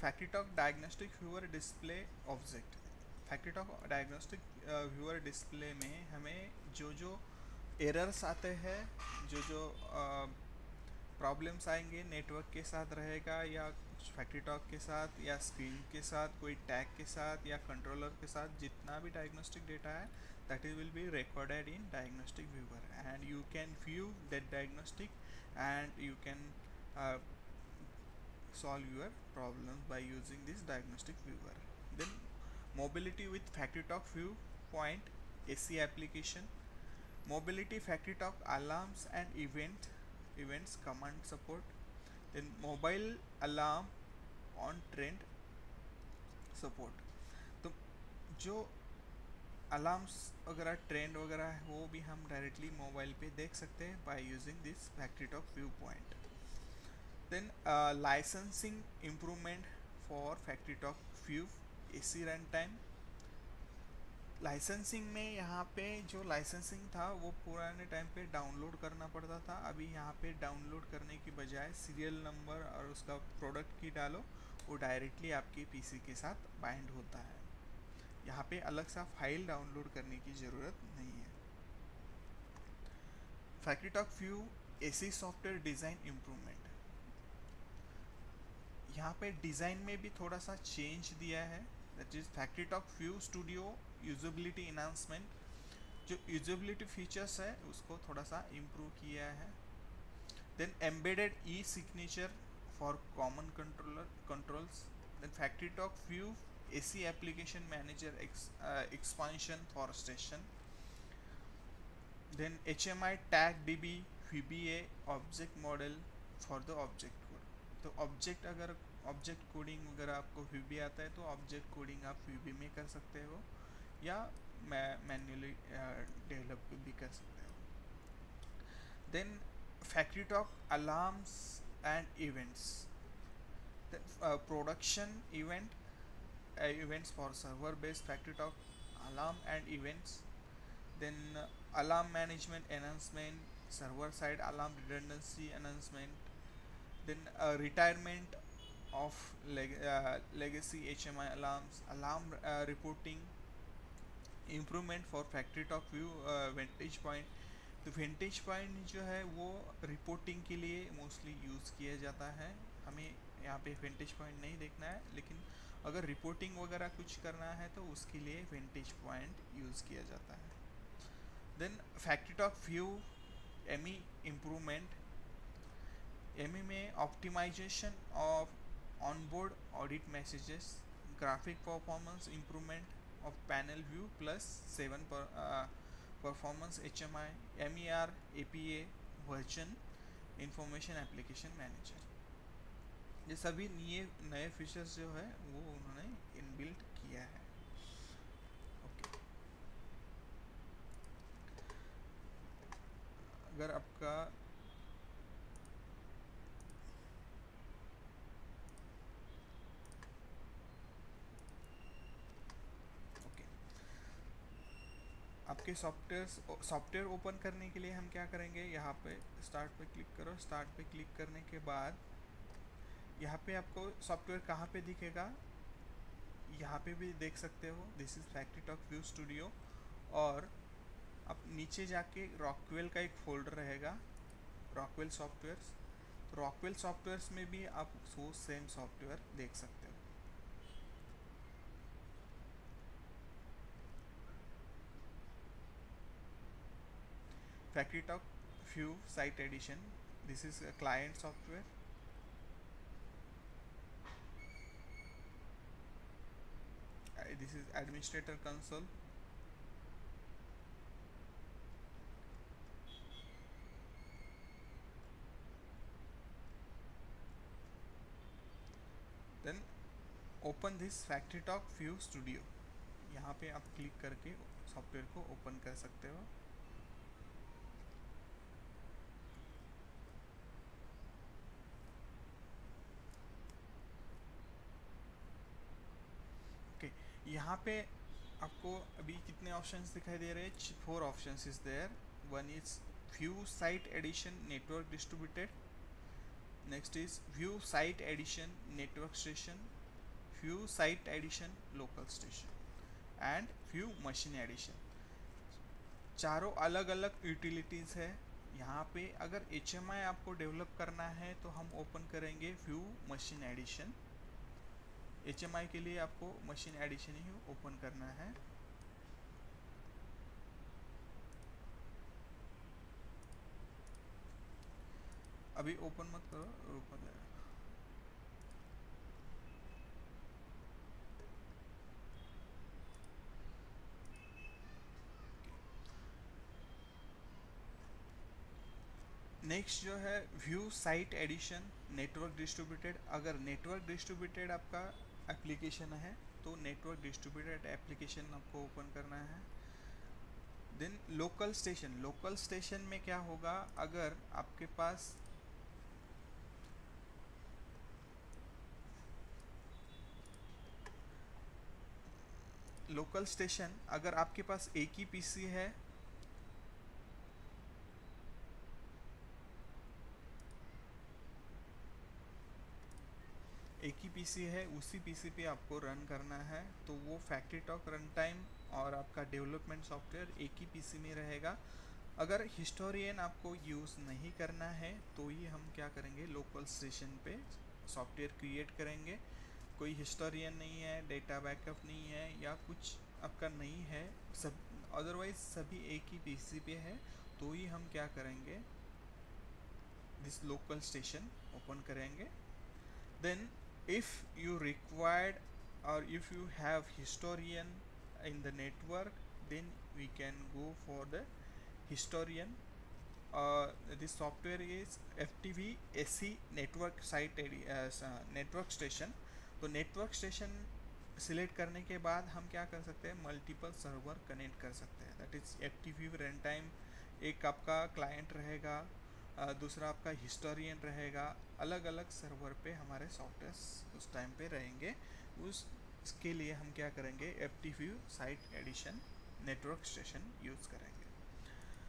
फैक्ट्रीटॉक diagnostic viewer display object. FactoryTalk diagnostic viewer display में हमें जो जो एरर्स आते हैं, जो जो प्रॉब्लम्स आएंगे, नेटवर्क के साथ रहेगा या फैक्ट्री टॉक के साथ या स्क्रीन के साथ, कोई टैग के साथ या कंट्रोलर के साथ, जितना भी डायग्नोस्टिक डेटा है that it will be recorded in diagnostic viewer and you can view that diagnostic and you can uh, solve your problems by using this diagnostic viewer. Then mobility with FactoryTalk Viewpoint AC application. Mobility FactoryTalk alarms and events command support. Then mobile alarm on trend support. तो जो alarms वगैरह trend वगैरह है वो भी हम directly mobile पे देख सकते हैं bye using this FactoryTalk Viewpoint. Then licensing improvement for FactoryTalk View AC runtime. Licensing में यहाँ पे जो लाइसेंसिंग था वो पुराने टाइम पे डाउनलोड करना पड़ता था, अभी यहाँ पे डाउनलोड करने की बजाय सीरियल नंबर और उसका प्रोडक्ट की डालो, वो डायरेक्टली आपके पीसी के साथ बाइंड होता है। यहाँ पे अलग सा फाइल डाउनलोड करने की ज़रूरत नहीं है। FactoryTalk View AC software design improvement. यहाँ पे डिज़ाइन में भी थोड़ा सा चेंज दिया है, that is FactoryTalk View studio usability enhancement. जो यूजेबिलिटी फीचर्स है उसको थोड़ा सा इम्प्रूव किया है। Then embedded e signature for common controls. Then FactoryTalk View AC application manager expansion for station. Then HMI tag DB VBA object model for the object code. तो object अगर object coding वगैरह आपको VB आता है तो object coding आप VB में कर सकते हो या मैन्युअली डेवलप भी कर सकते हो। Then FactoryTalk alarms and events. Production events for server based FactoryTalk alarm and events. Then alarm management enhancement, server side alarm redundancy enhancement. Then retirement of legacy HMI alarms, alarm reporting improvement for FactoryTalk View Vantage Point. तो Vantage Point जो है वो reporting के लिए mostly use किया जाता है। हमें यहाँ पे Vantage Point नहीं देखना है, लेकिन अगर रिपोर्टिंग वगैरह कुछ करना है तो उसके लिए Vantage Point यूज़ किया जाता है। Then FactoryTalk View ME improvement. ME में optimisation of onboard audit messages, graphic performance improvement of panel view plus 7 performance HMI MER APA version information application manager. ये सभी नए फीचर्स जो है वो उन्होंने इनबिल्ट किया है। ओके, अगर आपका ओके आपके सॉफ्टवेयर ओपन करने के लिए हम क्या करेंगे, यहाँ पे स्टार्ट पे क्लिक करो। स्टार्ट पे क्लिक करने के बाद यहाँ पे आपको सॉफ्टवेयर कहाँ पे दिखेगा, यहाँ पे भी देख सकते हो, this is FactoryTalk View studio. और आप नीचे जाके रॉकवेल का एक फोल्डर रहेगा, रॉकवेल सॉफ्टवेयर्स। तो रॉकवेल सॉफ्टवेयर्स में भी आप वो सेम सॉफ्टवेयर देख सकते हो। FactoryTalk View Site Edition, this is a client software। This is administrator console। Then open this FactoryTalk View studio. यहाँ पे आप क्लिक करके सॉफ्टवेयर को ओपन कर सकते हो। ओके, यहाँ पे आपको अभी कितने ऑप्शंस दिखाई दे रहे हैं, 4 options is there. One is view site edition network distributed, next is view site edition network station, few site addition, local station, and few machine addition. चारों अलग अलग यूटिलिटीज़ है। यहाँ पे अगर एच आपको डेवलप करना है तो हम ओपन करेंगे फ्यू मशीन एडिशन। एच के लिए आपको मशीन एडिशन ही ओपन करना है। अभी ओपन मत करो, ओपन। नेक्स्ट जो है view site edition network distributed. अगर नेटवर्क डिस्ट्रीब्यूटेड आपका एप्लीकेशन है तो नेटवर्क डिस्ट्रीब्यूटेड एप्लीकेशन आपको ओपन करना है। Then local station, local station में क्या होगा, अगर आपके पास लोकल स्टेशन, अगर आपके पास एक ही पीसी है, एक ही पीसी है, उसी पीसी पे आपको रन करना है, तो वो फैक्ट्री टॉक रन टाइम और आपका डेवलपमेंट सॉफ्टवेयर एक ही पीसी में रहेगा। अगर हिस्टोरियन आपको यूज़ नहीं करना है तो ही हम क्या करेंगे, लोकल स्टेशन पे सॉफ्टवेयर क्रिएट करेंगे। कोई हिस्टोरियन नहीं है, डेटा बैकअप नहीं है या कुछ आपका नहीं है, सब अदरवाइज सभी एक ही पीसी पे है, तो ही हम क्या करेंगे, दिस लोकल स्टेशन ओपन करेंगे। Then if you required or if you have historian in the network, then we can go for the historian. This software is FTV SE network site network station। तो network station select करने के बाद हम क्या कर सकते हैं, multiple server connect कर सकते हैं। That is FTV run time, एक आपका क्लाइंट रहेगा, दूसरा आपका हिस्टोरियन रहेगा। अलग अलग सर्वर पे हमारे सॉफ्टवेयर उस टाइम पे रहेंगे। उसके लिए हम क्या करेंगे, FTV site edition network station use करेंगे।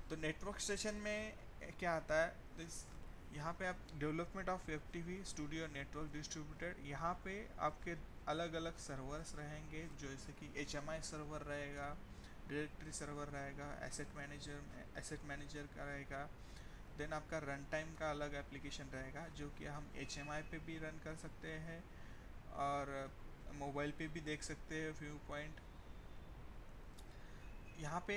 तो नेटवर्क स्टेशन में क्या आता है, दिस यहाँ पे आप development of FTV studio network distributed, यहाँ पे आपके अलग अलग सर्वर्स रहेंगे, जैसे कि HMI सर्वर रहेगा, डायरेक्टरी सर्वर रहेगा, एसेट मैनेजर का रहेगा। देन आपका रन टाइम का अलग एप्लीकेशन रहेगा जो कि हम HMI पे भी रन कर सकते हैं और मोबाइल पे भी देख सकते हैं व्यू पॉइंट। यहाँ पे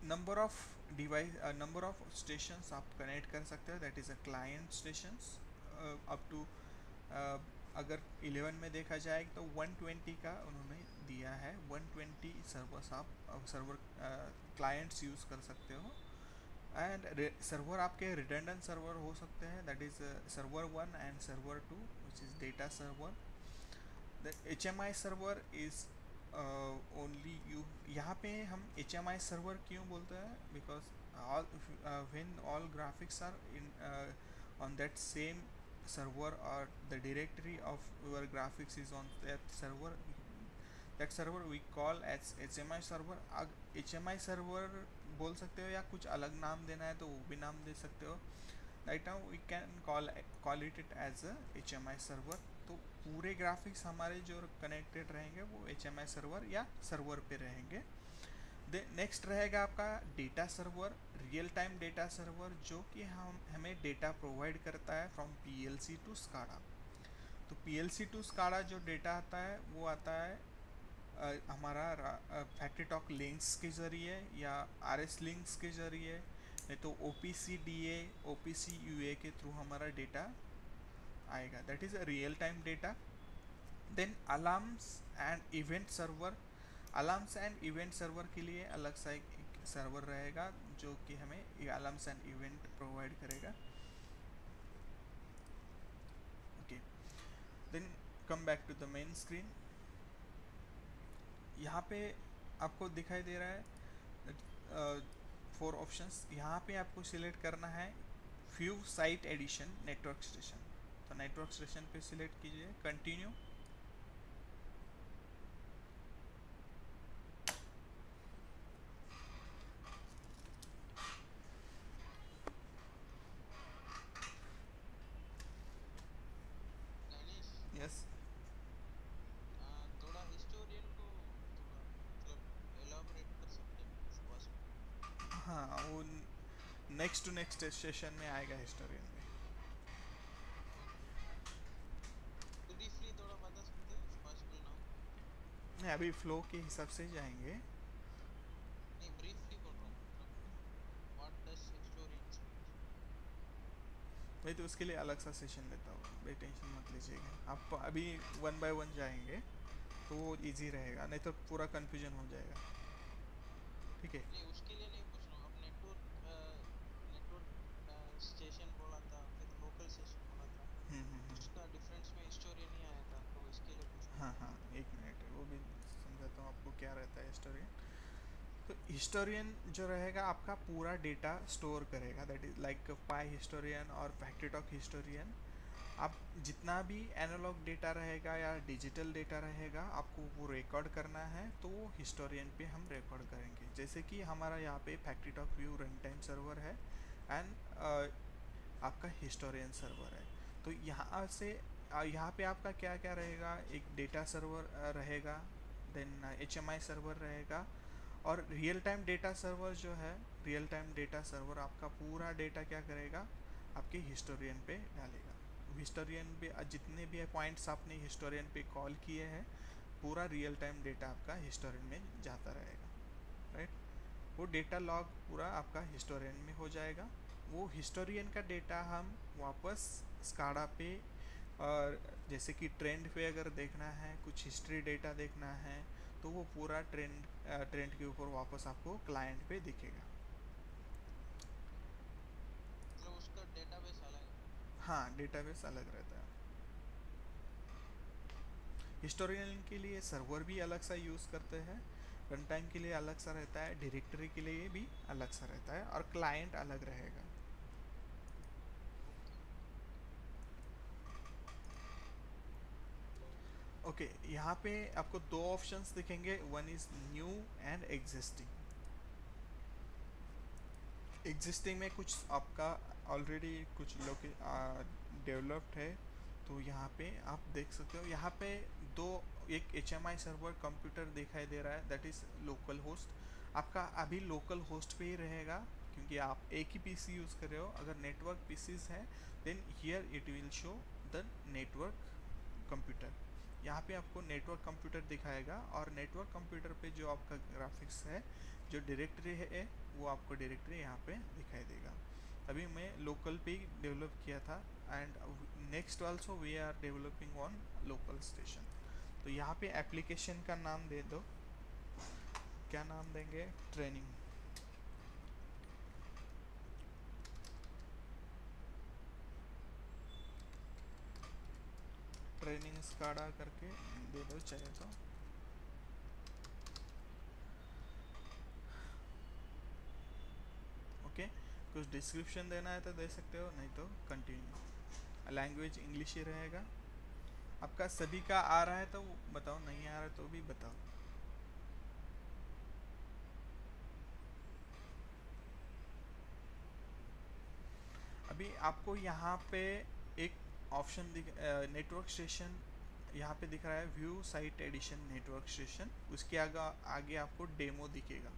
number of device, number of stations आप कनेक्ट कर सकते हो, that is a client stations up to, अगर 11 में देखा जाए तो 120 का उन्होंने दिया है। 120 सर्वर्स आप सर्वर क्लाइंट्स यूज़ कर सकते हो। एंड सर्वर आपके रिडंडेंट सर्वर हो सकते हैं, that is server 1 and server 2 which is data server. The HMI server is only you. यहाँ पे हम HMI सर्वर क्यों बोलते हैं, because all when all graphics are in on that same server or the directory of your graphics is on that server, that server we call as HMI server। HMI server बोल सकते हो या कुछ अलग नाम देना है तो वो भी नाम दे सकते हो। Right now we can call it as a HMI server. तो पूरे ग्राफिक्स हमारे जो कनेक्टेड रहेंगे वो HMI सर्वर या सर्वर पे रहेंगे। नेक्स्ट रहेगा आपका data server, real time data server, जो कि हमें डेटा प्रोवाइड करता है फ्रॉम PLC टू SCADA। तो PLC टू SCADA जो डेटा आता है वो आता है हमारा फैक्ट्री टॉक लिंक्स के ज़रिए या RS लिंक्स के ज़रिए, नहीं तो OPC DA OPC UA के थ्रू हमारा डेटा आएगा, that is a real time data. Then alarms and event server, alarms and event server के लिए अलग सा एक सर्वर रहेगा जो कि हमें अलार्म्स एंड इवेंट प्रोवाइड करेगा। Okay, then come back to the main screen. यहाँ पे आपको दिखाई दे रहा है 4 ऑप्शंस। यहाँ पे आपको सिलेक्ट करना है view site edition network station. तो नेटवर्क स्टेशन पे सिलेक्ट कीजिए, कंटिन्यू। यस, हाँ, वो नेक्स्ट टू नेक्स्ट सेशन में आएगा हिस्टोरियन में। ब्रीफली थोड़ा बता सकते हैं, पॉसिबल नाउ? नहीं, अभी फ्लो के हिसाब से जाएंगे। नहीं, ब्रीफली बोल रहा हूँ, मतलब व्हाट डज हिस्टोरियंस मीन? मैं तो उसके लिए अलग सा सेशन लेता हूँ, भाई टेंशन मत लीजिएगा, आप अभी वन बाय वन जाएंगे तो वो इजी रहेगा, नहीं तो पूरा कन्फ्यूजन हो जाएगा। ठीक है। नहीं, उसके लिए नहीं पूछ रहा हूँ। अब नेटवर्क स्टेशन बोला था, फिर लोकल स्टेशन बोला था, उसका डिफरेंस में हिस्टोरियन ही आया था, तो इसके लिए पूछ रहा हाँ था। हाँ, एक मिनट, वो भी समझाता हूँ आपको क्या रहता है हिस्टोरियन। तो हिस्टोरियन जो रहेगा आपका पूरा डेटा स्टोर करेगा, that is like pi historian और फैक्ट्रीटॉक हिस्टोरियन। आप जितना भी एनालॉग डेटा रहेगा या डिजिटल डेटा रहेगा आपको वो रिकॉर्ड करना है, तो वो हिस्टोरियन पे हम रिकॉर्ड करेंगे। जैसे कि हमारा यहाँ पे फैक्ट्रीटॉक व्यू रन टाइम सर्वर है एंड आपका हिस्टोरियन सर्वर है। तो यहाँ से यहाँ पे आपका क्या क्या रहेगा, एक डेटा सर्वर रहेगा, देन HMI सर्वर रहेगा, और रियल टाइम डेटा सर्वर जो है, रियल टाइम डेटा सर्वर आपका पूरा डेटा क्या करेगा, आपके हिस्टोरियन पे डालेगा। हिस्टोरियन पे जितने भी पॉइंट्स आपने हिस्टोरियन पे कॉल किए हैं, पूरा रियल टाइम डेटा आपका हिस्टोरियन में जाता रहेगा, राइट। वो डेटा लॉग पूरा आपका हिस्टोरियन में हो जाएगा। वो हिस्टोरियन का डेटा हम वापस स्काडा पे, और जैसे कि ट्रेंड पे अगर देखना है, कुछ हिस्ट्री डेटा देखना है, तो वो पूरा ट्रेंड के ऊपर वापस आपको क्लाइंट पे दिखेगा। मतलब उसका डेटाबेस अलग है। हाँ, डेटाबेस अलग रहता है। हिस्टोरियन के लिए सर्वर भी अलग सा यूज़ करते हैं, रन टाइम के लिए अलग सा रहता है, डायरेक्टरी के लिए भी अलग सा रहता है, और क्लाइंट अलग रहेगा। Okay okay okay. ओके, यहाँ पे आपको दो ऑप्शंस दिखेंगे, one is new and existing. Existing में कुछ आपका ऑलरेडी कुछ लोग डेवलप्ड है, तो यहाँ पे आप देख सकते हो, यहाँ पे दो, एक HMI सर्वर कंप्यूटर दिखाई दे रहा है, दैट इज़ लोकल होस्ट। आपका अभी लोकल होस्ट पे ही रहेगा, क्योंकि आप एक ही PC यूज़ कर रहे हो। अगर नेटवर्क PCs है, then here it will show the network computer. यहाँ पे आपको नेटवर्क कंप्यूटर दिखाएगा, और नेटवर्क कंप्यूटर पे जो आपका ग्राफिक्स है, जो डायरेक्टरी है, वो आपको डायरेक्टरी यहाँ पे दिखाई देगा। अभी मैं लोकल पे ही डेवलप किया था, and next also we are developing on local station. तो यहाँ पे एप्लीकेशन का नाम दे दो, क्या नाम देंगे, ट्रेनिंग। ट्रेनिंग स्काडा करके दे दो चाहे तो। ओके, कुछ डिस्क्रिप्शन देना है तो दे सकते हो, नहीं तो कंटिन्यू। लैंग्वेज इंग्लिश ही रहेगा। आपका सभी का आ रहा है तो बताओ, नहीं आ रहा है तो भी बताओ। अभी आपको यहाँ पे एक ऑप्शन दिख, नेटवर्क स्टेशन यहाँ पे दिख रहा है, view site edition network station. उसके आगे आगे आपको डेमो दिखेगा।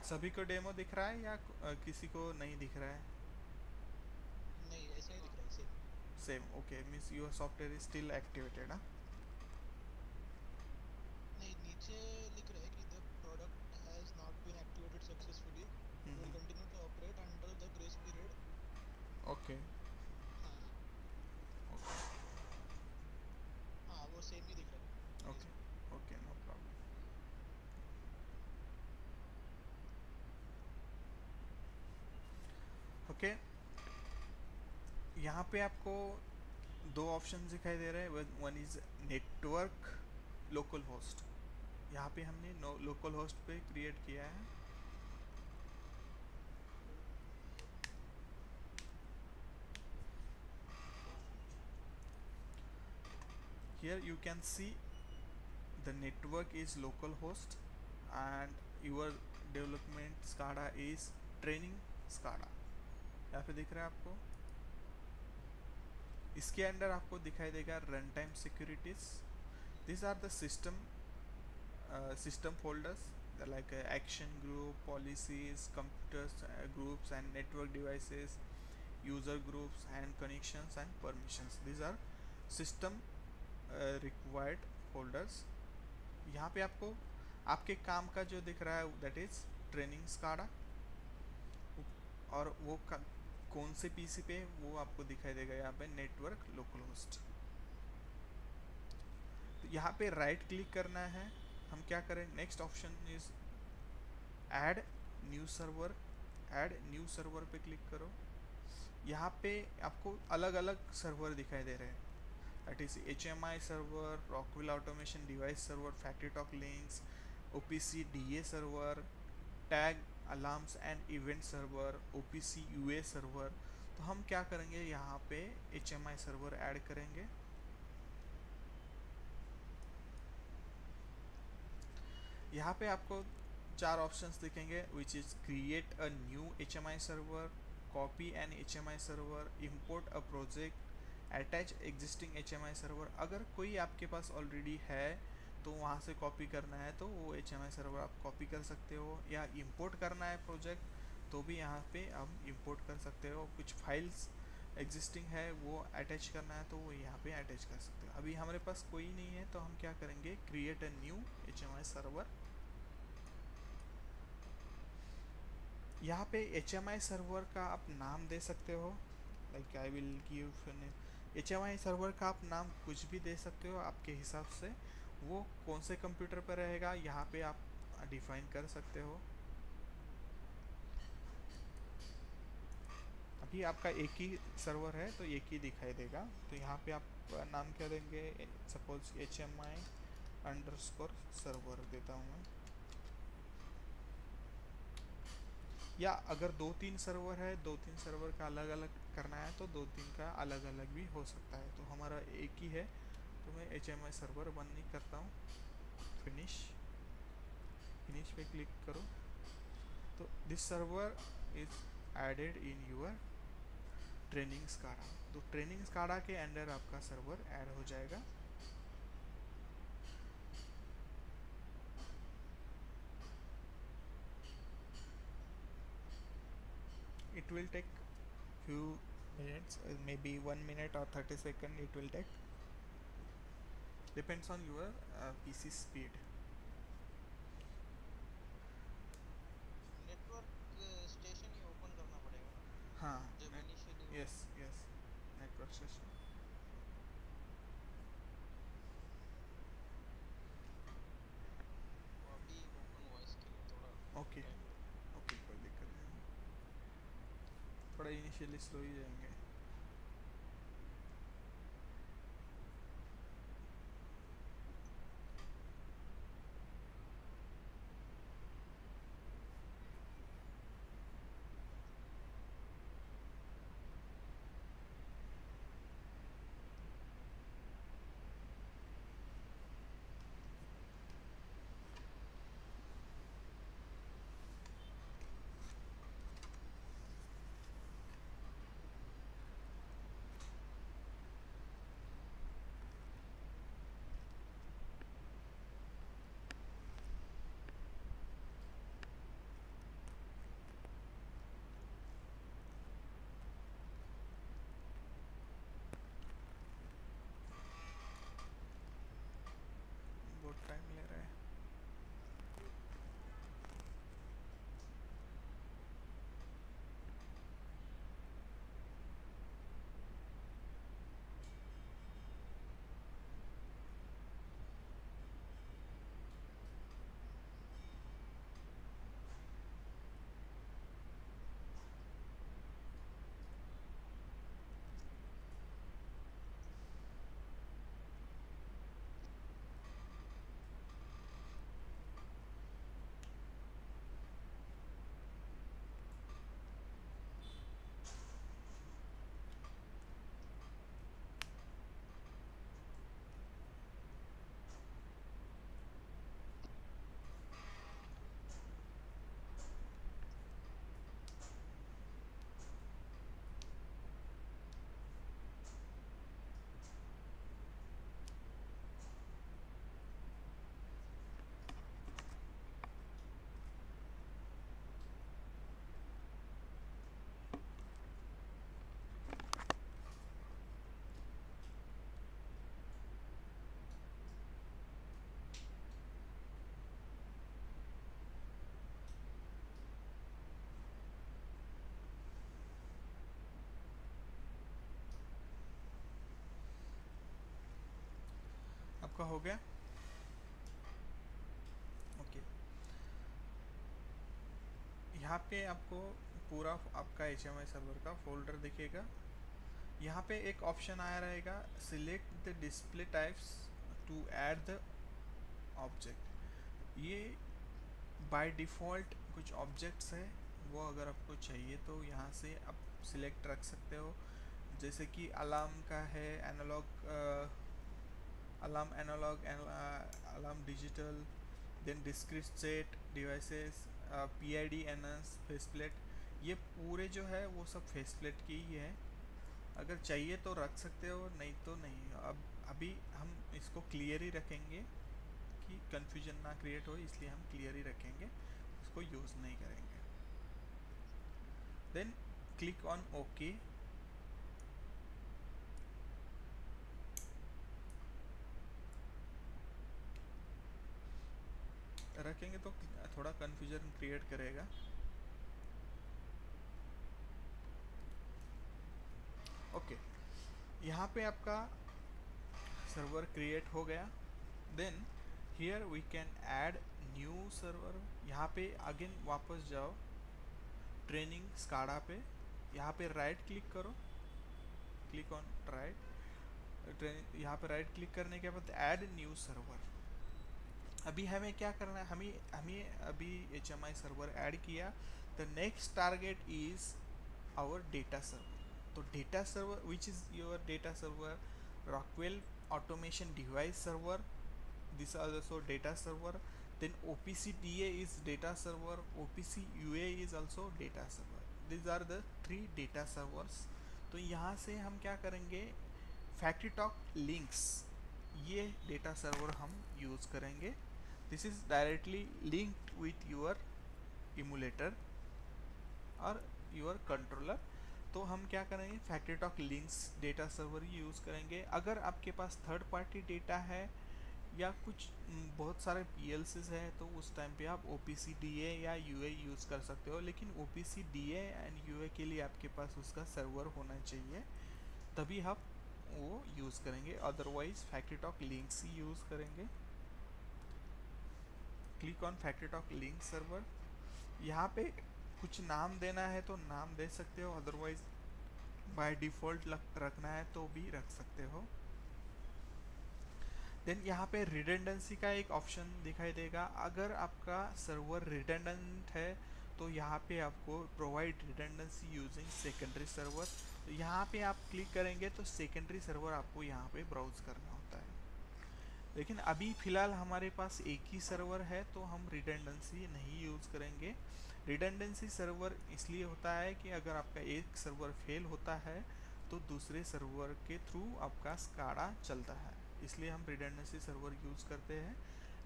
सभी को डेमो दिख रहा है या किसी को नहीं दिख रहा है? नहीं, ऐसा ही दिख रहा है, same. Same, okay, means your software is still activated. हाँ। नहीं, नीचे लिख रहा है कि the product has not been activated successfully, will continue to operate under the grace period. Okay हाँ। हाँ, वो सेम ही दिख रहा है, grace okay period. Okay, no problem. Okay, यहाँ पे आपको दो ऑप्शन दिखाई दे रहे हैं, one is network local host. यहाँ पे हमने लोकल होस्ट पे क्रिएट किया है। Here you can see the network is localhost, and your development SCADA is training SCADA। यहाँ पे दिख रहा है आपको। इसके अंदर आपको दिखाई देगा run time securities. This are the system system folders like action group, policies, computers groups and network devices, user groups and connections and permissions. These are system required folders. यहाँ पे आपको आपके काम का जो दिख रहा है दैट इज ट्रेनिंग स्काडा, और वो कौन से पीसी पे वो आपको दिखाई देगा यहाँ पे नेटवर्क लोकल होस्ट। तो यहाँ पे राइट क्लिक करना है। हम क्या करें, next option is add new server. Add new server पे क्लिक करो। यहाँ पे आपको अलग अलग सर्वर दिखाई दे रहे हैं, that is HMI server, Rockwell automation device server, factory talk Linx, OPC DA server, tag alarms and event server, OPC UA server. तो हम क्या करेंगे, यहाँ पे HMI सर्वर ऐड करेंगे। यहाँ पे आपको चार ऑप्शंस दिखेंगे, which is create a new HMI server, copy an HMI server, import a project, attach existing HMI server. अगर कोई आपके पास ऑलरेडी है तो वहाँ से कॉपी करना है तो वो HMI सर्वर आप कॉपी कर सकते हो, या इंपोर्ट करना है प्रोजेक्ट तो भी यहाँ पे हम इंपोर्ट कर सकते हो। कुछ फाइल्स एग्जिस्टिंग है वो अटैच करना है तो वो यहाँ पे अटैच कर सकते हो। अभी हमारे पास कोई नहीं है तो हम क्या करेंगे, create a new HMI server. यहाँ पे HMI सर्वर का आप नाम दे सकते हो, like I will give HMI server का आप नाम कुछ भी दे सकते हो आपके हिसाब से। वो कौन से कंप्यूटर पर रहेगा यहाँ पे आप डिफाइन कर सकते हो। अभी आपका एक ही सर्वर है तो एक ही दिखाई देगा, तो यहाँ पे आप नाम क्या देंगे, सपोज HMI अंडरस्कोर सर्वर देता हूँ मैं। या अगर दो तीन सर्वर है, दो तीन सर्वर का अलग अलग करना है तो दो तीन का अलग अलग भी हो सकता है। तो हमारा एक ही है तो मैं HMI सर्वर 1 नहीं करता हूँ। फिनिश, फिनिश पे क्लिक करो तो this server is added in your training SCADA. तो ट्रेनिंग स्काडा के अंडर आपका सर्वर ऐड हो जाएगा। It will take few minutes, maybe 1 minute or 30 seconds it will take, depends on your PC speed. Network station he open करना पड़ेगा ना हाँ, जब इनिशियली वो। Yes yes, network station. वो अभी ओपन हुआ, इसके लिए थोड़ा ओके टाइम लगेगा। ओके, कोई दिक्कत नहीं, थोड़ा इनिशियली स्लो ही जाएंगे। आपका हो गया। ओके, यहाँ पे आपको पूरा आपका HMI सर्वर का फोल्डर दिखेगा। यहाँ पे एक ऑप्शन आया रहेगा, select the display types to add the object. ये बाय डिफ़ॉल्ट कुछ ऑब्जेक्ट्स है, वो अगर आपको चाहिए तो यहाँ से आप सिलेक्ट रख सकते हो। जैसे कि अलार्म का है, analog alarm analog, alarm digital, then discrete set devices, PID NS faceplate, ये पूरे जो है वो सब फेसप्लेट की ही है। अगर चाहिए तो रख सकते हो, नहीं तो नहीं। अब अभी हम इसको क्लियर ही रखेंगे कि कंफ्यूजन ना क्रिएट हो, इसलिए हम क्लियर ही रखेंगे, उसको यूज़ नहीं करेंगे। Then click on okay. रखेंगे तो थोड़ा कंफ्यूजन क्रिएट करेगा। ओके, यहाँ पे आपका सर्वर क्रिएट हो गया। Then here we can add new server. यहाँ पे अगेन वापस जाओ ट्रेनिंग स्काडा पे, यहाँ पे राइट क्लिक करो, क्लिक ऑन राइट ट्रेनिंग। यहाँ पे राइट क्लिक करने के बाद ऐड न्यू सर्वर। अभी हमें क्या करना है, हमें हमें अभी HMI सर्वर ऐड किया। The next target is our data server. तो data server which is your data server, Rockwell automation device server, this are also data server. Then OPC DA is data server, OPC UA is also data server. These are the three data servers. तो यहाँ से हम क्या करेंगे, FactoryTalk Links, ये data server हम use करेंगे। This is directly linked with your emulator और योर कंट्रोलर। तो हम क्या करेंगे, FactoryTalk Links डेटा सर्वर ही यूज़ करेंगे। अगर आपके पास थर्ड पार्टी डेटा है या कुछ बहुत सारे PLCs है तो उस टाइम पे आप OPC DA या UA यूज़ कर सकते हो, लेकिन OPC DA एंड UA के लिए आपके पास उसका सर्वर होना चाहिए, तभी आप वो यूज़ करेंगे। अदरवाइज FactoryTalk Links ही यूज़ करेंगे। Click on FactoryTalk Links server. यहाँ पे कुछ नाम देना है तो नाम दे सकते हो, अदरवाइज बाय डिफ़ॉल्ट रखना है तो भी रख सकते हो। देन यहाँ पे रिडेंडेंसी का एक ऑप्शन दिखाई देगा। अगर आपका सर्वर रिडेंडेंट है तो यहाँ पे आपको provide redundancy using secondary server, तो यहाँ पे आप क्लिक करेंगे तो सेकेंडरी सर्वर आपको यहाँ पे ब्राउज करना होता है। लेकिन अभी फ़िलहाल हमारे पास एक ही सर्वर है तो हम रिडेंडेंसी नहीं यूज़ करेंगे। रिडेंडेंसी सर्वर इसलिए होता है कि अगर आपका एक सर्वर फेल होता है तो दूसरे सर्वर के थ्रू आपका स्काडा चलता है, इसलिए हम रिडेंडेंसी सर्वर यूज़ करते हैं।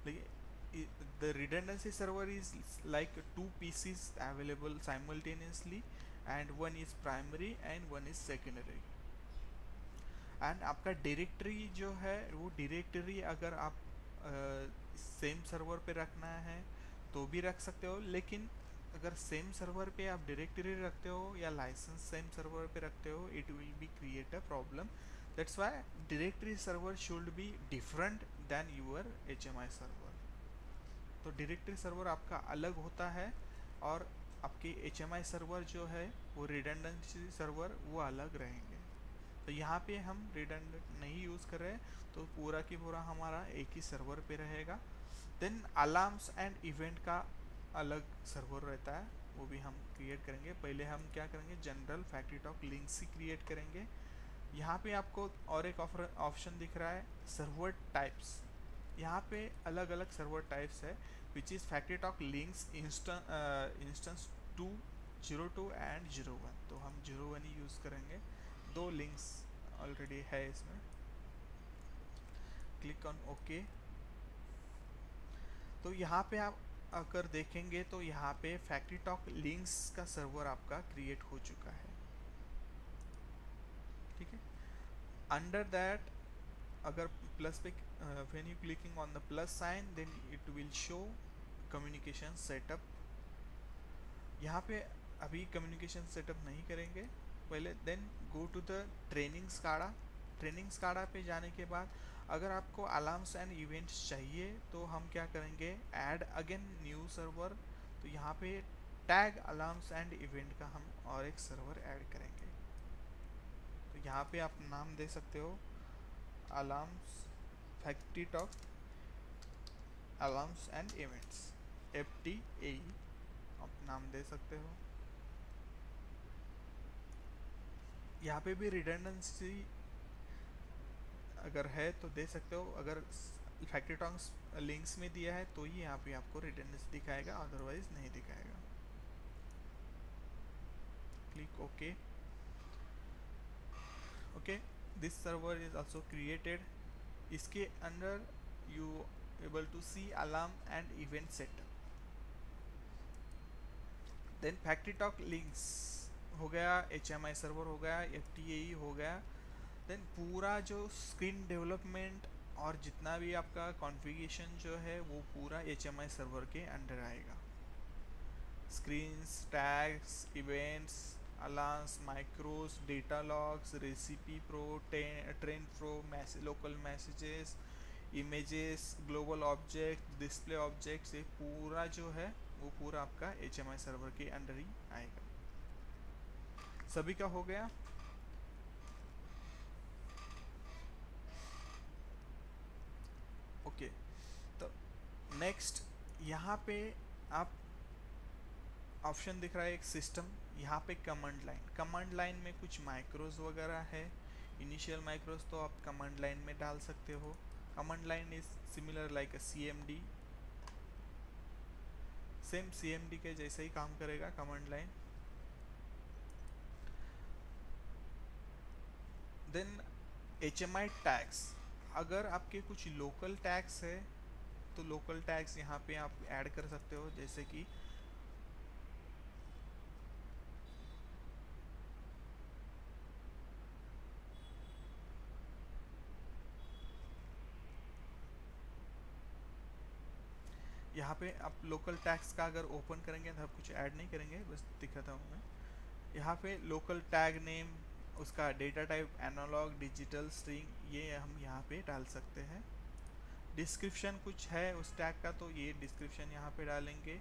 लेकिन the redundancy server is like two PCs available simultaneously and one is primary and one is secondary. And आपका डायरेक्टरी जो है वो डायरेक्टरी अगर आप सेम सर्वर पे रखना है तो भी रख सकते हो, लेकिन अगर सेम सर्वर पे आप डायरेक्टरी रखते हो या लाइसेंस सेम सर्वर पे रखते हो, it will be create a problem. That's why directory server should be different than your HMI server. तो डायरेक्टरी सर्वर आपका अलग होता है और आपके HMI सर्वर जो है वो रिडंडेंसी सर्वर वो अलग रहेंगे। तो यहाँ पे हम रिडंडेंट नहीं यूज़ कर रहे हैं, तो पूरा की पूरा हमारा एक ही सर्वर पे रहेगा। देन अलार्म्स एंड इवेंट का अलग सर्वर रहता है, वो भी हम क्रिएट करेंगे। पहले हम क्या करेंगे, जनरल FactoryTalk Links ही क्रिएट करेंगे। यहाँ पे आपको और एक ऑप्शन दिख रहा है, सर्वर टाइप्स। यहाँ पे अलग अलग सर्वर टाइप्स है, which is FactoryTalk Links instance 2, 02 and 01। तो हम 01 ही यूज़ करेंगे, दो लिंक्स ऑलरेडी है इसमें। Click on okay. तो यहाँ पे आप अगर देखेंगे तो यहाँ पे FactoryTalk Links का सर्वर आपका क्रिएट हो चुका है, ठीक है। अंडर दैट अगर प्लस पे when you clicking on the plus sign then it will show communication setup. यहाँ पे अभी कम्युनिकेशन सेटअप नहीं करेंगे पहले। Then go to the training SCADA. Training SCADA पे जाने के बाद अगर आपको अलार्म्स एंड इवेंट्स चाहिए तो हम क्या करेंगे, ऐड अगेन न्यू सर्वर। तो यहाँ पे टैग अलार्म्स एंड इवेंट का हम और एक सर्वर ऐड करेंगे। तो यहाँ पे आप नाम दे सकते हो alarms factory talk alarms and events, FTAE आप नाम दे सकते हो। यहाँ पे भी रिडंडेंसी अगर है तो दे सकते हो, अगर फैक्ट्री टॉक्स लिंक्स में दिया है तो ही यहाँ पे आपको रिडंडेंसी दिखाएगा, अदरवाइज नहीं दिखाएगा। Click okay. Okay, this server is also created. इसके अंदर you able to see alarm and event setup. Then factory talk links हो गया, HMI सर्वर हो गया, FTAE हो गया। देन पूरा जो स्क्रीन डेवलपमेंट और जितना भी आपका कॉन्फ़िगरेशन जो है वो पूरा HMI सर्वर के अंडर आएगा। Screens, tags, events, alarms, macros, data logs, recipe pro, trend pro, local messages, images, global object, display objects, ये पूरा जो है वो पूरा आपका HMI सर्वर के अंडर ही आएगा। सभी का हो गया। ओके, तो नेक्स्ट यहाँ पे आप ऑप्शन दिख रहा है एक सिस्टम, यहाँ पे कमांड लाइन। कमांड लाइन में कुछ माइक्रोज वगैरह है, इनिशियल माइक्रोज तो आप कमांड लाइन में डाल सकते हो। Command line is similar like a CMD, same CMD के जैसे ही काम करेगा command line. Then HMI tags, अगर आपके कुछ लोकल टैग्स है तो लोकल टैग्स यहाँ पे आप ऐड कर सकते हो, जैसे कि यहाँ पे आप लोकल टैग्स का अगर ओपन करेंगे तो आप कुछ ऐड नहीं करेंगे, बस दिखाता हूँ मैं। यहाँ पे लोकल टैग नेम, उसका data type analog, digital, string, ये हम यहाँ पे डाल सकते हैं। डिस्क्रिप्शन कुछ है उस टैग का तो ये डिस्क्रिप्शन यहाँ पे डालेंगे।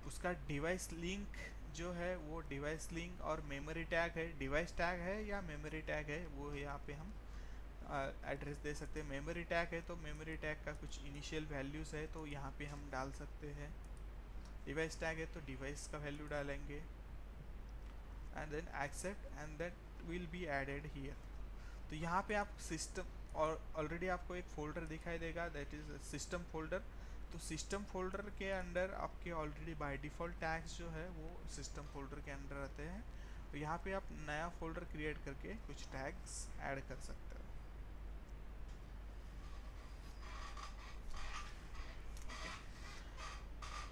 उसका डिवाइस लिंक जो है वो डिवाइस लिंक और मेमोरी टैग है, डिवाइस टैग है या मेमोरी टैग है वो यहाँ पे हम एड्रेस दे सकते हैं। मेमोरी टैग है तो मेमोरी टैग का कुछ इनिशियल वैल्यूज़ है तो यहाँ पे हम डाल सकते हैं। डिवाइस टैग है तो डिवाइस का वैल्यू डालेंगे and then accept and that will be added here. तो यहाँ पे आप सिस्टम और ऑलरेडी आपको एक फोल्डर दिखाई देगा, दैट इज सिस्टम फोल्डर। तो सिस्टम फोल्डर के अंदर आपके ऑलरेडी बाय डिफ़ॉल्ट टैग्स जो है वो सिस्टम फोल्डर के अंदर आते हैं। तो यहाँ पे आप नया फोल्डर क्रिएट करके कुछ टैग्स ऐड कर सकते हो।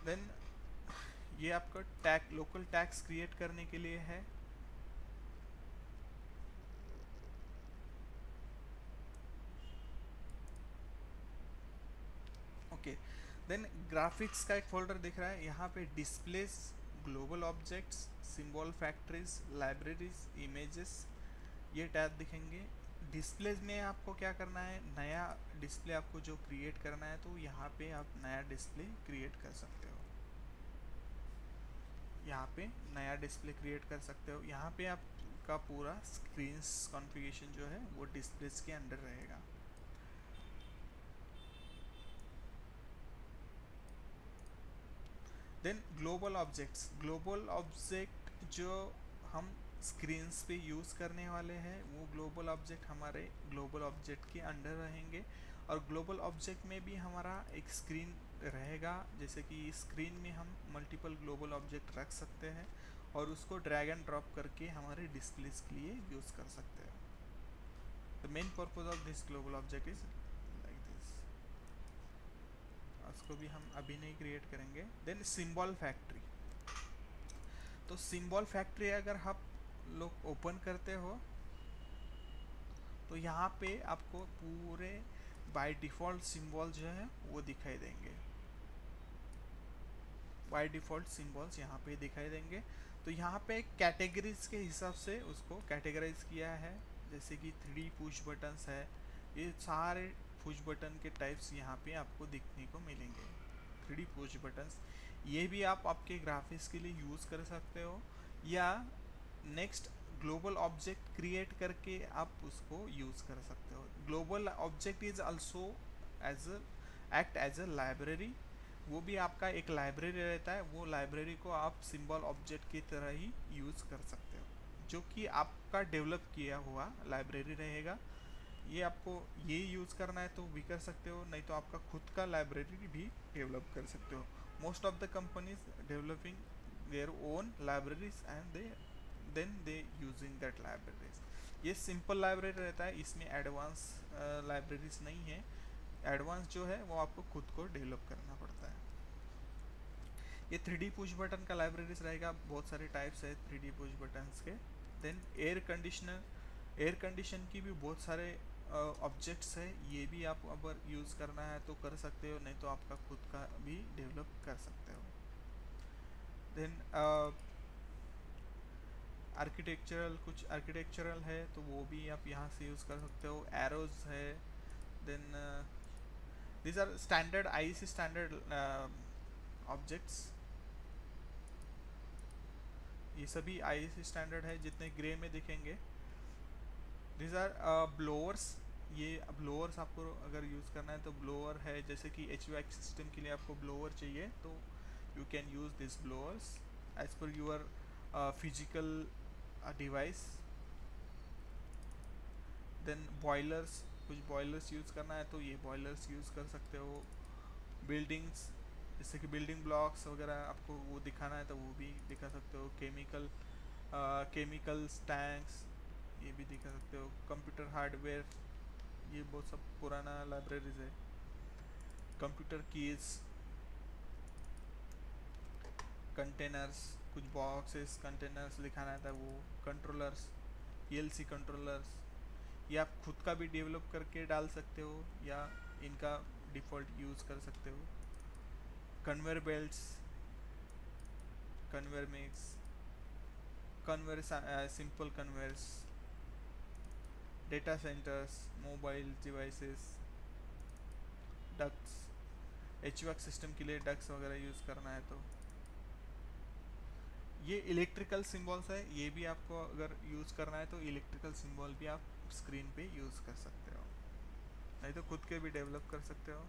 देन ये आपका टैग लोकल टैग्स क्रिएट करने के लिए है। ओके, देन ग्राफिक्स का एक फोल्डर दिख रहा है, यहाँ पे displace, global objects, symbol factories, libraries, images, ये टैब दिखेंगे। डिस्प्लेज में आपको क्या करना है, नया डिस्प्ले आपको जो क्रिएट करना है तो यहाँ पे आप नया डिस्प्ले क्रिएट कर सकते हो। यहाँ पे नया डिस्प्ले क्रिएट कर सकते हो। यहाँ पे आपका पूरा स्क्रीन कॉन्फ़िगरेशन जो है वो डिस्प्लेस के अंडर रहेगा। Then global objects, global object जो हम स्क्रीन्स पे यूज़ करने वाले हैं वो ग्लोबल ऑब्जेक्ट हमारे ग्लोबल ऑब्जेक्ट के अंडर रहेंगे। और ग्लोबल ऑब्जेक्ट में भी हमारा एक स्क्रीन रहेगा, जैसे कि स्क्रीन में हम मल्टीपल ग्लोबल ऑब्जेक्ट रख सकते हैं और उसको ड्रैग एंड ड्रॉप करके हमारे डिस्प्लेस के लिए यूज़ कर सकते हैं। The main purpose of this global object is like this. उसको भी हम अभी नहीं क्रिएट करेंगे। देन सिंबल फैक्ट्री, तो सिंबल फैक्ट्री अगर आप लोग ओपन करते हो तो यहाँ पे आपको पूरे बाय डिफ़ॉल्ट सिंबल जो है वो दिखाई देंगे। बाय डिफ़ॉल्ट सिंबल्स यहाँ पे दिखाई देंगे। तो यहाँ पे कैटेगरीज के हिसाब से उसको कैटेगराइज किया है, जैसे कि 3D पुश बटन्स है, ये सारे पुश बटन के टाइप्स यहाँ पे आपको दिखने को मिलेंगे। 3D पुश बटन्स ये भी आप आपके ग्राफिक्स के लिए यूज़ कर सकते हो, या नेक्स्ट ग्लोबल ऑब्जेक्ट क्रिएट करके आप उसको यूज़ कर सकते हो। Global object is also as act as a library, वो भी आपका एक लाइब्रेरी रहता है, वो लाइब्रेरी को आप सिंबल ऑब्जेक्ट की तरह ही यूज़ कर सकते हो, जो कि आपका डेवलप किया हुआ लाइब्रेरी रहेगा। ये आपको ये यूज़ करना है तो भी कर सकते हो, नहीं तो आपका खुद का लाइब्रेरी भी डेवलप कर सकते हो। Most of the companies developing their own libraries and they using that libraries. ये सिंपल लाइब्रेरी रहता है, इसमें एडवांस लाइब्रेरीज नहीं है। एडवांस जो है वो आपको खुद को डेवलप करना पड़ता है। ये 3D पुश बटन का लाइब्रेरीज रहेगा, बहुत सारे टाइप्स है 3D पुश बटन्स के। देन एयर कंडीशन की भी बहुत सारे ऑब्जेक्ट्स है, ये भी आप अगर यूज़ करना है तो कर सकते हो, नहीं तो आपका खुद का भी डेवलप कर सकते हो। देन आर्किटेक्चरल, कुछ आर्किटेक्चरल है तो वो भी आप यहाँ से यूज़ कर सकते हो। एरोज है। देन these are standard IEC standard objects। ये सभी IEC स्टैंडर्ड है, जितने ग्रे में दिखेंगे। these are blowers. ये ब्लोअर्स आपको अगर यूज़ करना है तो ब्लोअर है, जैसे कि HVAC सिस्टम के लिए आपको ब्लोअर चाहिए तो you can use this blowers as per your physical device. Then boilers, कुछ बॉयलर्स यूज़ करना है तो ये बॉयलर्स यूज़ कर सकते हो। बिल्डिंग्स, जैसे कि बिल्डिंग ब्लॉक्स वगैरह आपको वो दिखाना है तो वो भी दिखा सकते हो। केमिकल्स टैंक्स ये भी दिखा सकते हो। कंप्यूटर हार्डवेयर, ये बहुत सब पुराना लाइब्रेरीज है। कंप्यूटर कीज, कंटेनर्स, कुछ बॉक्सेस कंटेनर्स दिखाना था वो। कंट्रोलर्स, PLC कंट्रोलर्स, ये आप खुद का भी डेवलप करके डाल सकते हो या इनका डिफ़ॉल्ट यूज़ कर सकते हो। Conveyor belts, conveyor mix, conveyor simple conveyors, data centres, mobile devices, ducts, HVAC system के लिए डक्ट्स वगैरह यूज़ करना है तो। ये इलेक्ट्रिकल सिंबल्स है, ये भी आपको अगर यूज़ करना है तो इलेक्ट्रिकल सिंबल भी आप स्क्रीन पे यूज़ कर सकते हो, नहीं तो खुद के भी डेवलप कर सकते हो।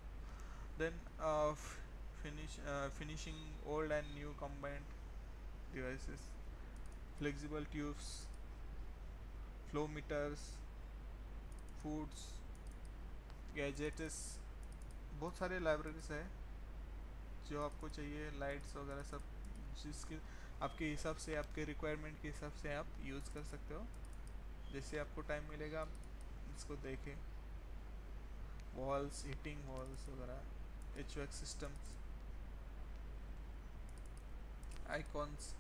Then finishing old and new combined devices, flexible tubes, flow meters, foods, gadgets, बहुत सारे लाइब्रेरीज है जो आपको चाहिए। लाइट्स वगैरह सब जिसके आपके हिसाब से, आपके रिक्वायरमेंट के हिसाब से आप यूज़ कर सकते हो, जैसे आपको टाइम मिलेगा आप इसको देखें। वॉल्स, हीटिंग वॉल्स वगैरह, HVAC systems, icons,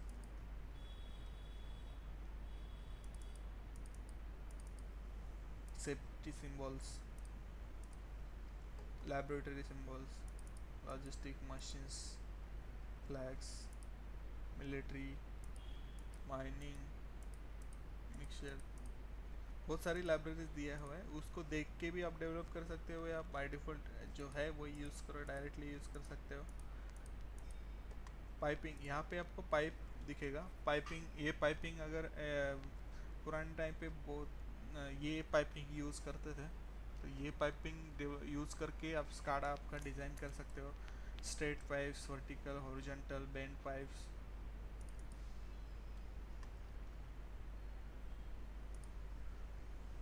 safety symbols, laboratory symbols, logistic machines, flags, military, mining, mixture, बहुत सारी लाइब्रेरीज दिया हुआ है, उसको देख के भी आप डेवलप कर सकते हो या बाय डिफ़ॉल्ट जो है वही यूज़ करो, डायरेक्टली यूज़ कर सकते हो। पाइपिंग, यहाँ पे आपको पाइप दिखेगा। पाइपिंग, ये पाइपिंग अगर पुराने टाइम पे बहुत ये पाइपिंग यूज़ करते थे, तो ये पाइपिंग यूज़ करके आप स्काडा आपका डिज़ाइन कर सकते हो। Straight pipes, vertical, horizontal, bend pipes,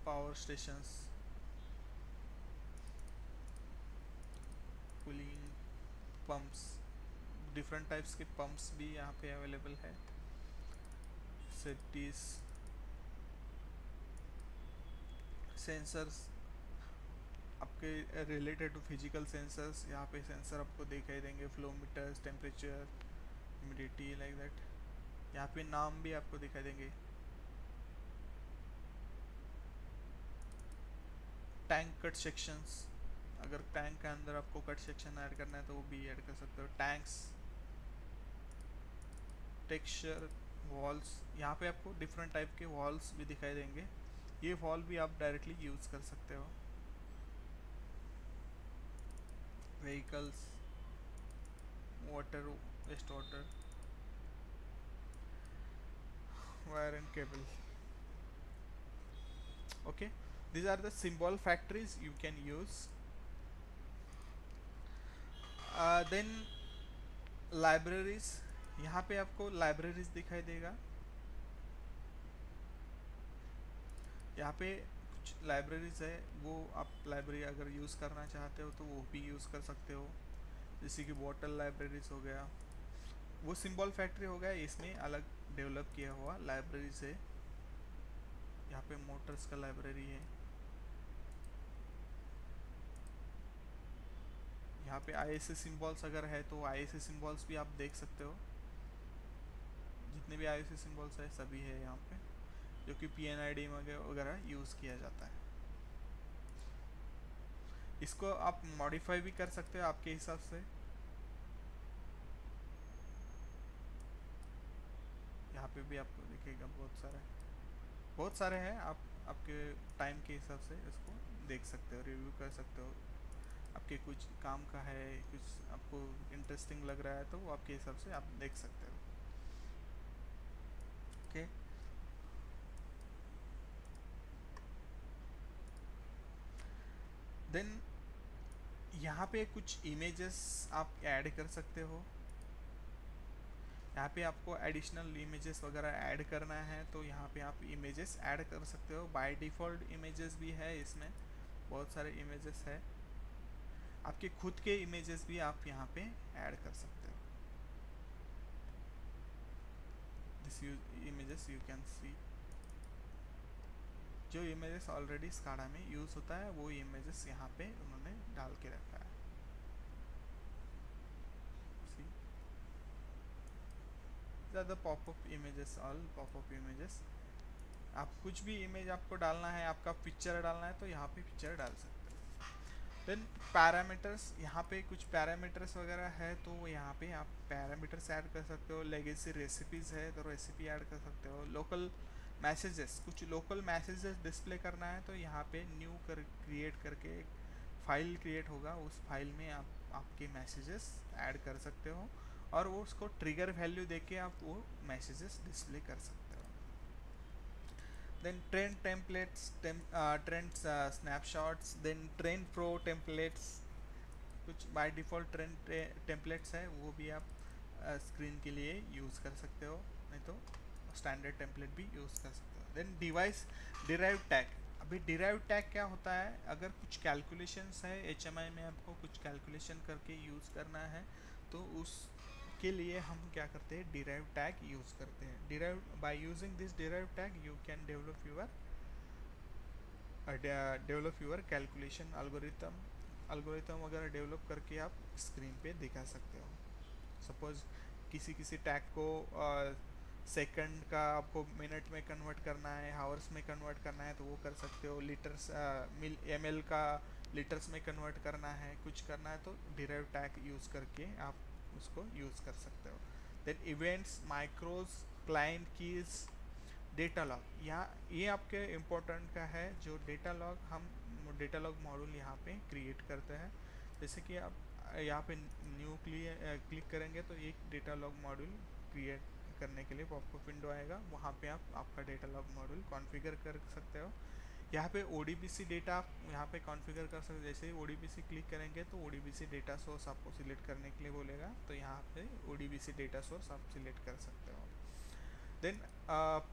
power stations, cooling pumps, different types के पंप्स भी यहाँ पे अवेलेबल है। सेफ्टीज, सेंसर्स, आपके रिलेटेड टू फिजिकल सेंसर्स, यहाँ पे सेंसर आपको दिखाई देंगे। Flow meters, temperature, humidity, like that. यहाँ पे नाम भी आपको दिखाई देंगे। टैंक कट सेक्शंस, अगर टैंक के अंदर आपको कट सेक्शन ऐड करना है तो वो भी ऐड कर सकते हो। टैंक्स, टेक्सचर, वॉल्स, यहाँ पे आपको डिफरेंट टाइप के वॉल्स भी दिखाई देंगे। ये वॉल भी आप डायरेक्टली यूज़ कर सकते हो। vehicles, water, wastewater, wire and cable. Okay, these are the symbol factories you can use. Then libraries, यहाँ पे आपको लाइब्रेरीज दिखाई देगा। यहाँ पे कुछ लाइब्रेरीज है, वो आप लाइब्रेरी अगर यूज़ करना चाहते हो तो वो भी यूज़ कर सकते हो। जैसे कि बॉटल लाइब्रेरीज हो गया, वो सिंबल फैक्ट्री हो गया, इसमें अलग डेवलप किया हुआ लाइब्रेरीज है। यहाँ पे मोटर्स का लाइब्रेरी है। यहाँ पे ISA सिंबल्स अगर है तो ISA सिंबल्स भी आप देख सकते हो। जितने भी ISA सिंबल्स है सभी है यहाँ पे, जो कि PNID वगैरह यूज़ किया जाता है। इसको आप मॉडिफाई भी कर सकते हो आपके हिसाब से। यहाँ पे भी आपको दिखेगा बहुत सारे हैं। आप आपके टाइम के हिसाब से इसको देख सकते हो, रिव्यू कर सकते हो। आपके कुछ काम का है, कुछ आपको इंटरेस्टिंग लग रहा है तो वो आपके हिसाब से आप देख सकते हो। ओके, देन यहाँ पे कुछ इमेजेस आप ऐड कर सकते हो। यहाँ पे आपको एडिशनल इमेजेस वगैरह ऐड करना है तो यहाँ पे आप इमेजेस ऐड कर सकते हो। बाय डिफ़ॉल्ट इमेजेस भी है इसमें, बहुत सारे इमेजेस है। आपके खुद के इमेजेस भी आप यहाँ पे ऐड कर सकते हो। This images you can see, जो इमेजेस ऑलरेडी स्काडा में यूज़ होता है वो इमेजेस यहाँ पे उन्होंने डाल के रखा है। सी ज़्यादा popup images, all popup images. आप कुछ भी इमेज आपको डालना है, आपका पिक्चर डालना है तो यहाँ पे पिक्चर डाल सकते हो। देन पैरामीटर्स, यहाँ पे कुछ पैरामीटर्स वगैरह है तो यहाँ पे आप पैरामीटर्स ऐड कर सकते हो। लेगेसी रेसिपीज़ है तो रेसिपी ऐड कर सकते हो। लोकल मैसेजेस, कुछ लोकल मैसेजेस डिस्प्ले करना है तो यहाँ पे न्यू क्रिएट करके एक फाइल क्रिएट होगा, उस फाइल में आप आपके मैसेजेस ऐड कर सकते हो और वो उसको ट्रिगर वैल्यू देके आप वो मैसेजेस डिस्प्ले कर सकते हो। Then trend templates, trend snapshots, then trend pro templates, कुछ बाय डिफ़ॉल्ट ट्रेंड टेम्पलेट्स है वो भी आप स्क्रीन के लिए यूज़ कर सकते हो, नहीं तो स्टैंडर्ड टेम्पलेट भी यूज़ कर सकते हो। देन डिवाइस डिराइव टैग, अभी डिराइव टैग क्या होता है, अगर कुछ कैलकुलेशंस है HMI में आपको कुछ कैलकुलेशन करके यूज़ करना है तो उस के लिए हम क्या करते हैं, डिराइव टैग यूज़ करते हैं। Derive, by using this derive tag you can develop your calculation algorithm वगैरह डेवलप करके आप स्क्रीन पे दिखा सकते हो। सपोज किसी टैग को सेकंड का आपको मिनट में कन्वर्ट करना है, हावर्स में कन्वर्ट करना है तो वो कर सकते हो। लीटर्स ml का लीटर्स में कन्वर्ट करना है, कुछ करना है तो डिराइव टैग यूज़ करके आप उसको यूज़ कर सकते हो। Then events, macros, client keys, data log, यहाँ ये आपके इम्पोर्टेंट का है। जो डेटा लॉग, हम डेटा लॉग मॉड्यूल यहाँ पे क्रिएट करते हैं। जैसे कि आप यहाँ पे न्यू क्लिक करेंगे तो एक डेटा लॉग मॉड्यूल क्रिएट करने के लिए पॉपअप विंडो आएगा, वहाँ पे आप आपका डेटा लॉग मॉड्यूल कॉन्फ़िगर कर सकते हो। यहाँ पे ODBC डेटा आप यहाँ पे कॉन्फ़िगर कर सकते हो। जैसे ही ODBC क्लिक करेंगे तो ODBC डेटा सोर्स आपको सिलेक्ट करने के लिए बोलेगा, तो यहाँ पे ODBC डेटा सोर्स आप सिलेक्ट कर सकते हो। देन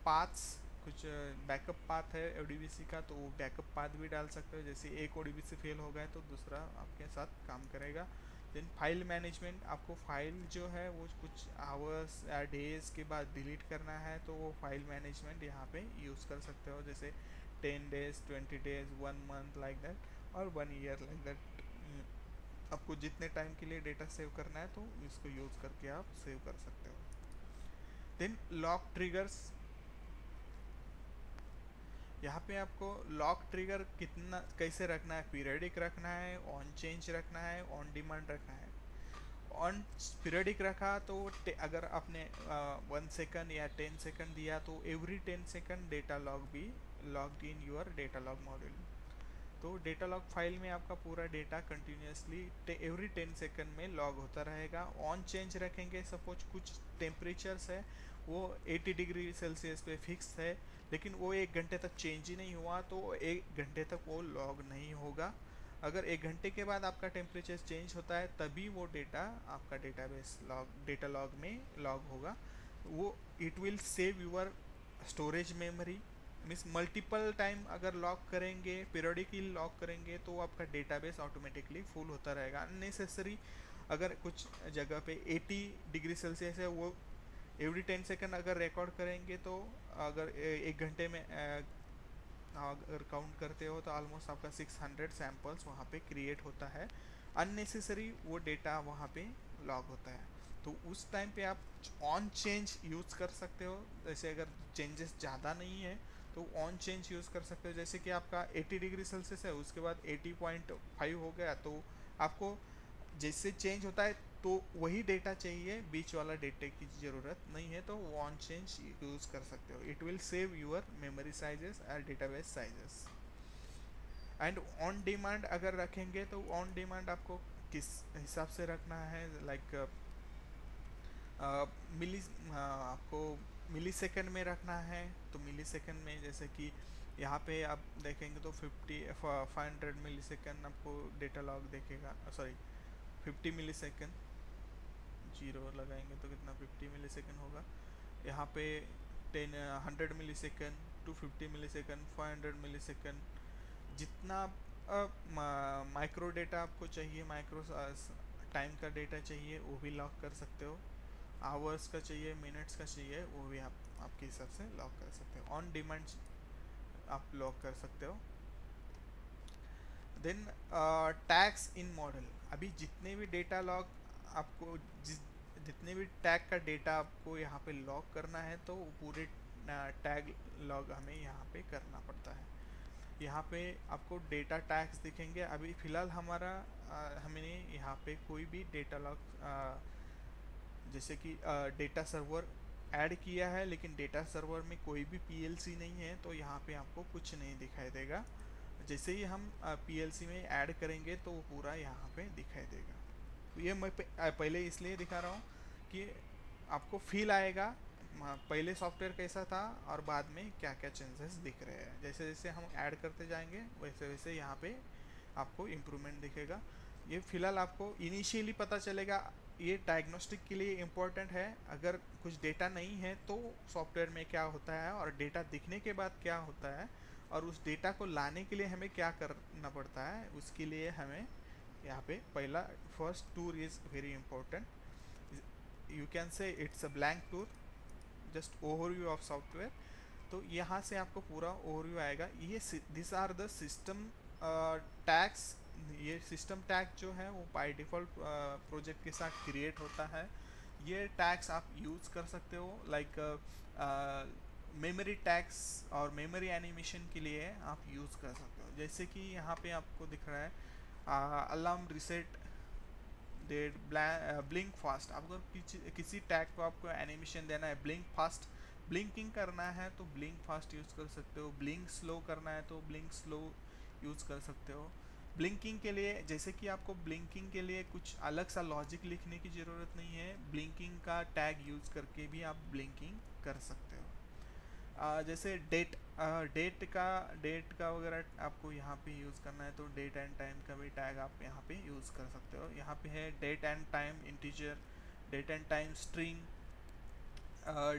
पाथ्स, कुछ बैकअप पाथ है ODBC का तो वो बैकअप पाथ भी डाल सकते हो। जैसे एक ODBC फेल हो गया तो दूसरा आपके साथ काम करेगा। देन फाइल मैनेजमेंट, आपको फाइल जो है वो कुछ आवर्स या डेज के बाद डिलीट करना है तो वो फाइल मैनेजमेंट यहाँ पे यूज़ कर सकते हो। जैसे 10 days, 20 days, 1 month like that, और 1 ईयर लाइक दैट। आपको जितने टाइम के लिए डेटा सेव करना है तो इसको यूज़ करके आप सेव कर सकते हो। देन लॉक ट्रिगर्स, यहाँ पे आपको लॉक ट्रिगर कितना कैसे रखना है, पीरियडिक रखना है, ऑन चेंज रखना है, ऑन डिमांड रखना है। ऑन पीरियडिक रखा तो अगर आपने 1 सेकंड या 10 सेकंड दिया तो एवरी 10 सेकंड डेटा लॉग भी logged in your data log module. तो डेटा लॉग फाइल में आपका पूरा डेटा कंटिन्यूसली एवरी 10 सेकंड में लॉग होता रहेगा। ऑन चेंज रखेंगे, सपोज कुछ टेम्परेचर्स है वो 80 डिग्री सेल्सियस पे फिक्स है, लेकिन वो 1 घंटे तक चेंज ही नहीं हुआ तो 1 घंटे तक वो लॉग नहीं होगा। अगर 1 घंटे के बाद आपका टेम्परेचर चेंज होता है तभी वो डेटा आपका डेटाबेस लॉग डेटा लॉग में लॉग होगा। वो it will save your storage memory. Means multiple time अगर लॉक करेंगे, पीरियडिकली लॉक करेंगे तो आपका डेटाबेस ऑटोमेटिकली फुल होता रहेगा। अननेसेसरी अगर कुछ जगह पे 80 डिग्री सेल्सियस है वो एवरी 10 सेकंड अगर रिकॉर्ड करेंगे तो अगर 1 घंटे में अगर काउंट करते हो तो ऑलमोस्ट आपका 600 सैम्पल्स वहाँ पे क्रिएट होता है। अननेसेसरी वो डेटा वहाँ पे लॉग होता है। तो उस टाइम पे आप ऑन चेंज यूज़ कर सकते हो। जैसे अगर चेंजेस ज़्यादा नहीं है तो ऑन चेंज यूज़ कर सकते हो। जैसे कि आपका 80 डिग्री सेल्सियस है उसके बाद 80.5 हो गया तो आपको जैसे चेंज होता है तो वही डेटा चाहिए, बीच वाला डेटा की ज़रूरत नहीं है, तो वो ऑन चेंज यूज़ कर सकते हो। It will save your memory sizes और database sizes. And on demand अगर रखेंगे तो ऑन डिमांड आपको किस हिसाब से रखना है, लाइक मिली आपको मिली सेकंड में रखना है तो मिली सेकंड में, जैसे कि यहाँ पे आप देखेंगे तो 500 मिली सेकंड आपको डेटा लॉग देखेगा, सॉरी 50 मिली सेकंड, जीरो लगाएंगे तो कितना 50 मिली सेकंड होगा। यहाँ पे 100 मिली सेकंड, 250 मिली सेकंड, 500 मिली सेकंड, जितना माइक्रो डेटा आपको चाहिए, माइक्रो टाइम का डेटा चाहिए वो भी लॉक कर सकते हो। आवर्स का चाहिए, मिनट्स का चाहिए, वो भी आप आपके हिसाब से लॉक कर सकते हो। ऑन डिमांड आप लॉक कर सकते हो। देन टैग्स इन मॉडल, अभी जितने भी डेटा लॉग आपको जितने भी टैग का डेटा आपको यहाँ पे लॉग करना है तो वो पूरे टैग लॉग हमें यहाँ पे करना पड़ता है। यहाँ पे आपको डेटा टैग्स दिखेंगे। अभी फ़िलहाल हमारा हमने यहाँ पे कोई भी डेटा लॉग जैसे कि डेटा सर्वर ऐड किया है लेकिन डेटा सर्वर में कोई भी पीएलसी नहीं है तो यहाँ पे आपको कुछ नहीं दिखाई देगा। जैसे ही हम पीएलसी में ऐड करेंगे तो वो पूरा यहाँ पे दिखाई देगा। तो ये मैं पहले इसलिए दिखा रहा हूँ कि आपको फील आएगा पहले सॉफ्टवेयर कैसा था और बाद में क्या क्या चेंजेस दिख रहे हैं। जैसे जैसे हम ऐड करते जाएंगे वैसे वैसे यहाँ पे आपको इम्प्रूवमेंट दिखेगा। ये फिलहाल आपको इनिशियली पता चलेगा, ये डायग्नोस्टिक के लिए इम्पोर्टेंट है। अगर कुछ डेटा नहीं है तो सॉफ्टवेयर में क्या होता है और डेटा दिखने के बाद क्या होता है और उस डेटा को लाने के लिए हमें क्या करना पड़ता है, उसके लिए हमें यहाँ पे पहला first tour is very important. You can say it's a blank tour, just overview of software. तो यहाँ से आपको पूरा ओवरव्यू आएगा। ये this are the system tags. ये सिस्टम टैग जो है वो बाय डिफ़ॉल्ट प्रोजेक्ट के साथ क्रिएट होता है। ये टैग्स आप यूज़ कर सकते हो, लाइक मेमोरी टैग्स और मेमोरी एनिमेशन के लिए आप यूज़ कर सकते हो। जैसे कि यहाँ पे आपको दिख रहा है alarm reset date blink fast. आपको किसी टैग को आपको एनिमेशन देना है, ब्लिंक फास्ट, ब्लिंकिंग करना है तो ब्लिंक फास्ट यूज़ कर सकते हो। ब्लिंक स्लो करना है तो ब्लिंक स्लो यूज़ कर सकते हो। ब्लिंकिंग के लिए, जैसे कि आपको ब्लिंकिंग के लिए कुछ अलग सा लॉजिक लिखने की ज़रूरत नहीं है, ब्लिंकिंग का टैग यूज़ करके भी आप ब्लिंकिंग कर सकते हो। जैसे डेट का वगैरह आपको यहाँ पे यूज़ करना है तो डेट एंड टाइम का भी टैग आप यहाँ पे यूज़ कर सकते हो। यहाँ पे है date and time integer, date and time string,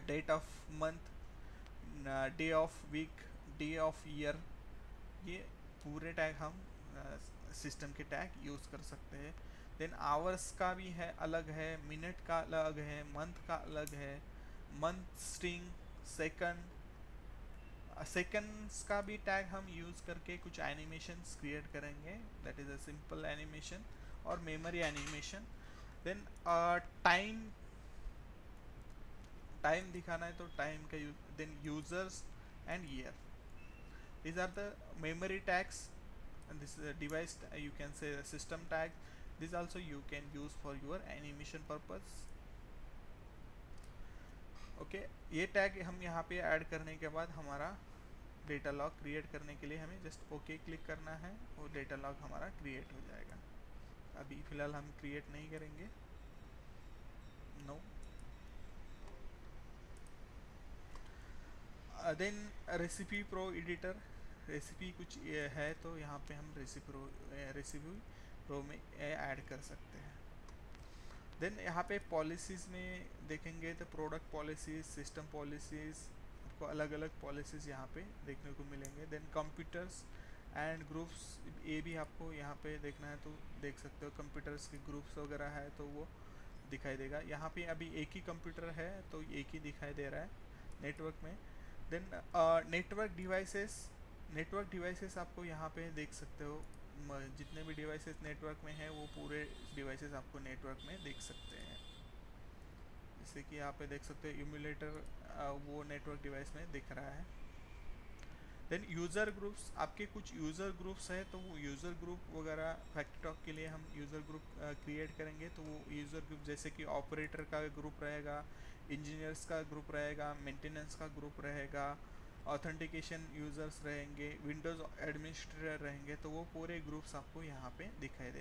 date of month, day of week, day of year. ये पूरे टैग हम सिस्टम के टैग यूज़ कर सकते हैं। देन आवर्स का भी है, अलग है, मिनट का अलग है, मंथ का अलग है, मंथ स्ट्रिंग, सेकंड, सेकंड्स का भी टैग हम यूज़ करके कुछ एनिमेशंस क्रिएट करेंगे, that is a simple animation और memory animation. Then time, time दिखाना है तो टाइम का use, then users and year, these are the memory tags, and this is a device you can say a system tag. This also you can use for your animation purpose. Okay ये tag हम यहाँ पे add करने के बाद हमारा data log create करने के लिए हमें जस्ट ओके क्लिक करना है, वो डेटा लॉग हमारा क्रिएट हो जाएगा। अभी फ़िलहाल हम क्रिएट नहीं करेंगे, no. Then recipe pro editor, recipe कुछ ये है तो यहाँ पे हम रेसिपी प्रो में ऐड कर सकते हैं। देन यहाँ पे पॉलिसीज़ में देखेंगे तो प्रोडक्ट पॉलिसीज़, सिस्टम पॉलिसीज़, आपको अलग अलग पॉलिसीज़ यहाँ पे देखने को मिलेंगे। देन कंप्यूटर्स एंड ग्रुप्स, ये भी आपको यहाँ पे देखना है तो देख सकते हो, कंप्यूटर्स के ग्रुप्स वगैरह है तो वो दिखाई देगा। यहाँ पे अभी एक ही कंप्यूटर है तो एक ही दिखाई दे रहा है नेटवर्क में। देन नेटवर्क डिवाइसेस आपको यहाँ पे देख सकते हो, जितने भी डिवाइसेस नेटवर्क में है वो पूरे डिवाइसेस आपको नेटवर्क में देख सकते हैं। जैसे कि यहाँ पे देख सकते हो इम्यूलेटर, वो नेटवर्क डिवाइस में दिख रहा है। देन यूज़र ग्रुप्स, आपके कुछ यूज़र ग्रुप्स है तो वो यूज़र ग्रुप वगैरह फैक्टॉक के लिए हम यूज़र ग्रुप क्रिएट करेंगे तो वो यूज़र ग्रुप जैसे कि ऑपरेटर का ग्रुप रहेगा, इंजीनियर्स का ग्रुप रहेगा, मेंटेनेंस का ग्रुप रहेगा, ऑथेंटिकेशन यूज़र्स रहेंगे, विंडोज़ एडमिनिस्ट्रेटर रहेंगे, तो वो पूरे ग्रुप्स आपको यहाँ पे दिखाई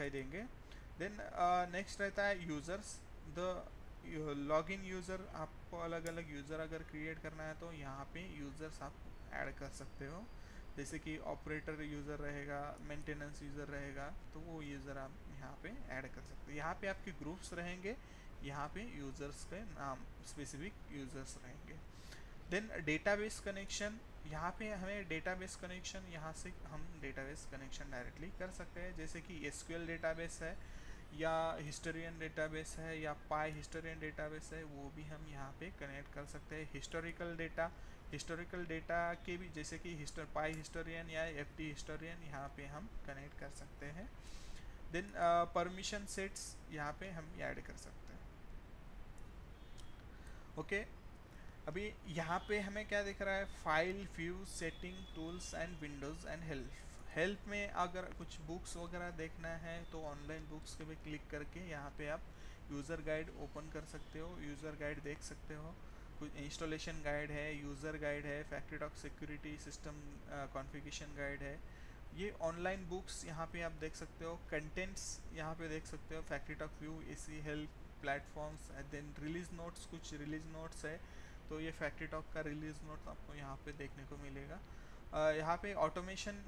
देंगे। देन नेक्स्ट रहता है यूज़र्स, द लॉगिन यूज़र, आपको अलग अलग यूज़र अगर क्रिएट करना है तो यहाँ पे यूज़र्स आप ऐड कर सकते हो, जैसे कि ऑपरेटर यूज़र रहेगा, मेंटेनेंस यूज़र रहेगा, तो वो यूज़र आप यहाँ पे ऐड कर सकते हो। यहाँ पे आपके ग्रुप्स रहेंगे, यहाँ पे यूज़र्स के नाम स्पेसिफिक यूज़र्स रहेंगे। देन डेटाबेस कनेक्शन, यहाँ पे हमें डेटाबेस कनेक्शन, यहाँ से हम डेटाबेस कनेक्शन डायरेक्टली कर सकते हैं, जैसे कि एसक्यूएल डेटाबेस है या हिस्टोरियन डेटाबेस है या पाई हिस्टोरियन डेटाबेस है, वो भी हम यहाँ पे कनेक्ट कर सकते हैं। हिस्टोरिकल डेटा के भी जैसे कि पाई हिस्टोरियन या एफटी हिस्टोरियन यहाँ पे हम कनेक्ट कर सकते हैं। देन परमिशन सेट्स यहाँ पे हम ऐड कर सकते हैं। ओके, अभी यहाँ पे हमें क्या दिख रहा है, file, view, setting, tools and Windows and help में अगर कुछ बुक्स वगैरह देखना है तो ऑनलाइन बुक्स के भी क्लिक करके यहाँ पे आप यूज़र गाइड ओपन कर सकते हो, यूज़र गाइड देख सकते हो। कुछ इंस्टॉलेशन गाइड है, यूज़र गाइड है, factory talk security system configuration guide है, ये ऑनलाइन बुक्स यहाँ पे आप देख सकते हो। कंटेंट्स यहाँ पे देख सकते हो, factory talk view, AC help platforms, then release notes, कुछ रिलीज नोट्स है तो ये फैक्ट्री टॉक का रिलीज नोट आपको यहाँ पे देखने को मिलेगा। यहाँ पे ऑटोमेशन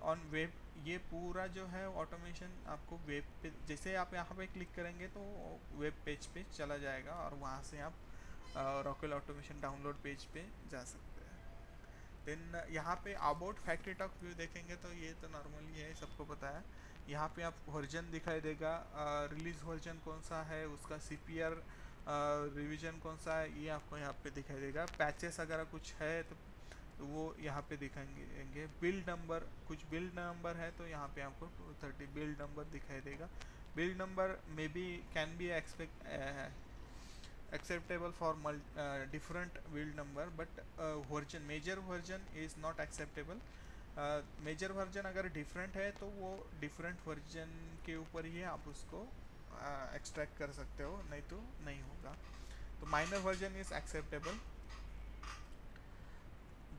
ऑन वेब, ये पूरा जो है ऑटोमेशन आपको वेब पे, जैसे आप यहाँ पे क्लिक करेंगे तो वेब पेज पे चला जाएगा और वहाँ से आप रॉकेल ऑटोमेशन डाउनलोड पेज पे जा सकते हैं। देन यहाँ पे अबाउट फैक्ट्री टॉक व्यू देखेंगे तो ये तो नॉर्मली है, सबको पता है। यहाँ पे आपको वर्जन दिखाई देगा, रिलीज वर्जन कौन सा है, उसका सीपीआर रिवीजन कौन सा है, ये आपको यहाँ पे दिखाई देगा। पैचेस अगर कुछ है तो वो यहाँ पे दिखाएंगे। बिल्ड नंबर, कुछ बिल्ड नंबर है तो यहाँ पे आपको 230 बिल्ड नंबर दिखाई देगा। Build number may be can be acceptable for different build number, but major version is not acceptable। Major version अगर डिफरेंट है तो वो डिफरेंट वर्जन के ऊपर ही आप उसको एक्सट्रैक्ट कर सकते हो, नहीं तो नहीं होगा। तो minor version is acceptable.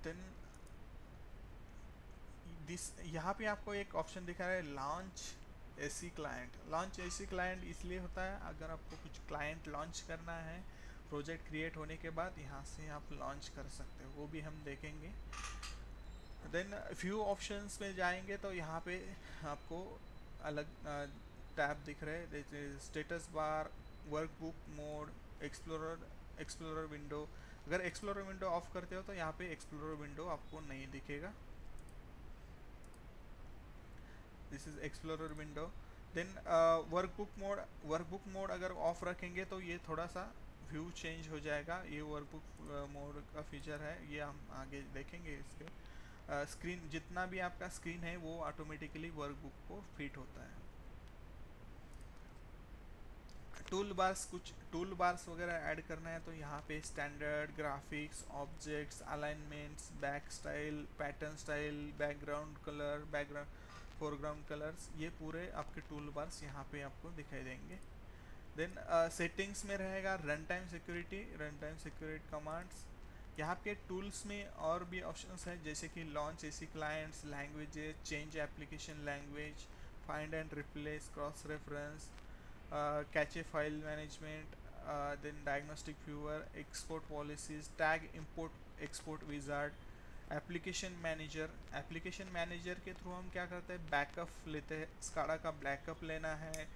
Then this, यहाँ पे आपको एक ऑप्शन दिखा रहा है launch AC client. Launch AC client इसलिए होता है अगर आपको कुछ क्लाइंट लॉन्च करना है प्रोजेक्ट क्रिएट होने के बाद, यहाँ से आप लॉन्च कर सकते हो, वो भी हम देखेंगे। देन फ्यू ऑप्शंस में जाएंगे तो यहाँ पे आपको अलग टैब दिख रहे हैं, status bar, workbook mode, explorer window. अगर एक्सप्लोरर विंडो ऑफ करते हो तो यहाँ पे एक्सप्लोरर विंडो आपको नहीं दिखेगा, this is explorer window. Then workbook mode अगर ऑफ रखेंगे तो ये थोड़ा सा व्यू चेंज हो जाएगा, ये वर्कबुक मोड का फीचर है, ये हम आगे देखेंगे। इसके स्क्रीन, जितना भी आपका स्क्रीन है वो ऑटोमेटिकली वर्कबुक को फिट होता है। टूल बार्स, कुछ टूल बार्स वगैरह ऐड करना है तो यहाँ पे standard, graphics, objects, alignments, back style, pattern style, background colour, foreground colours, ये पूरे आपके टूल बार्स यहाँ पे आपको दिखाई देंगे। देन सेटिंग्स में रहेगा रन टाइम सिक्योरिटी कमांड्स, यहाँ के टूल्स में और भी ऑप्शंस हैं, जैसे कि launch AC clients, languages, change application language, find and replace, cross reference, cache file management, then diagnostic viewer, export policies, tag import export wizard, application manager के through हम क्या करते हैं, बैकअप लेते हैं, स्काडा का बैकअप लेना है,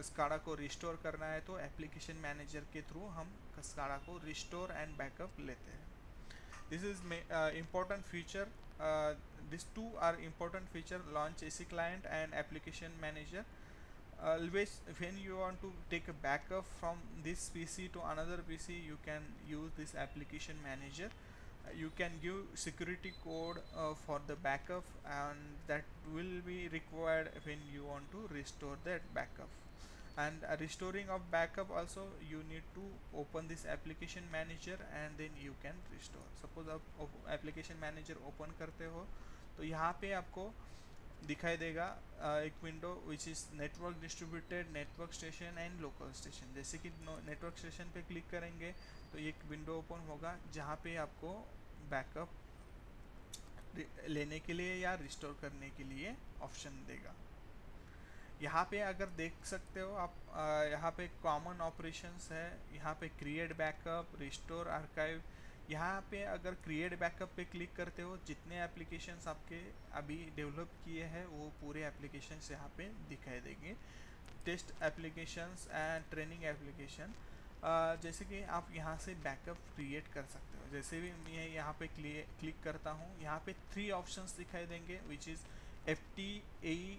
स्काडा को रिस्टोर करना है, तो एप्लीकेशन मैनेजर के थ्रू हम स्काडा को रिस्टोर एंड बैकअप लेते हैं. This is important feature. These two are important feature: launch AC client and application manager. Always when you want to take a backup from this PC to another PC, you can use this application manager. You can give security code for the backup, and that will be required when you want to restore that backup. And restoring of backup also, you need to open this application manager and then you can restore. Suppose आप application manager open करते हो तो यहाँ पे आपको दिखाई देगा एक window which is network distributed, network station and local station. जैसे कि नेटवर्क स्टेशन पे क्लिक करेंगे तो एक विंडो ओपन होगा जहाँ पे आपको बैकअप लेने के लिए या रिस्टोर करने के लिए ऑप्शन देगा. यहाँ पे अगर देख सकते हो आप, यहाँ पे कॉमन ऑपरेशंस है, यहाँ पे क्रिएट बैकअप, रिस्टोर आर्काइव. यहाँ पे अगर क्रिएट बैकअप पे क्लिक करते हो, जितने एप्लीकेशंस आपके अभी डेवलप किए हैं वो पूरे एप्लीकेशंस यहाँ पे दिखाई देंगे. Test applications and training application, जैसे कि आप यहाँ से बैकअप क्रिएट कर सकते हो. जैसे भी मैं यहाँ पे क्लिक करता हूँ, यहाँ पे 3 ऑप्शंस दिखाई देंगे which is FTAE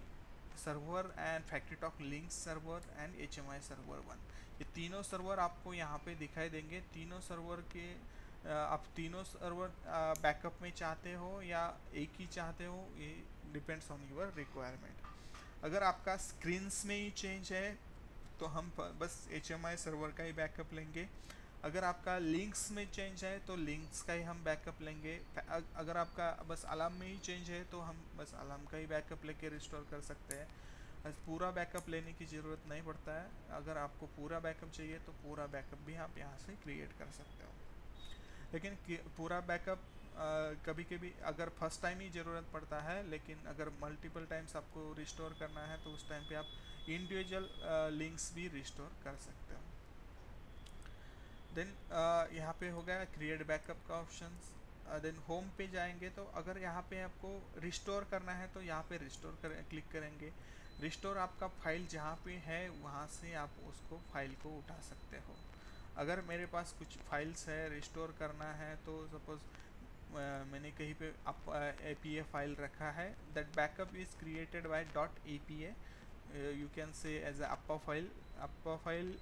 server and FactoryTalk Linx server and HMI server 1. ये तीनों सर्वर आपको यहाँ पे दिखाई देंगे. तीनों सर्वर के आप तीनों सर्वर बैकअप में चाहते हो या एक ही चाहते हो, ये डिपेंड्स ऑन योर रिक्वायरमेंट. अगर आपका स्क्रीन्स में ही चेंज है तो हम बस HMI सर्वर का ही बैकअप लेंगे. अगर आपका लिंक्स में चेंज है तो लिंक्स का ही हम बैकअप लेंगे. अगर आपका बस अलार्म में ही चेंज है तो हम बस अलार्म का ही बैकअप लेके रिस्टोर कर सकते हैं. पूरा बैकअप लेने की ज़रूरत नहीं पड़ता है. अगर आपको पूरा बैकअप चाहिए तो पूरा बैकअप भी आप यहाँ से क्रिएट कर सकते हो. लेकिन पूरा बैकअप कभी कभी अगर फर्स्ट टाइम ही ज़रूरत पड़ता है, लेकिन अगर मल्टीपल टाइम्स आपको रिस्टोर करना है तो उस टाइम पे आप इंडिविजुअल लिंक्स भी रिस्टोर कर सकते हो. देन यहाँ पे हो गया क्रिएट बैकअप का ऑप्शंस. देन होम पे जाएंगे तो अगर यहाँ पे आपको रिस्टोर करना है तो यहाँ पे रिस्टोर क्लिक करेंगे. रिस्टोर आपका फाइल जहाँ पे है वहाँ से आप उसको फाइल को उठा सकते हो. अगर मेरे पास कुछ फाइल्स है रिस्टोर करना है तो सपोज मैंने कहीं पे APA फाइल रखा है, that backup is created by .APA. You can say as a APA file.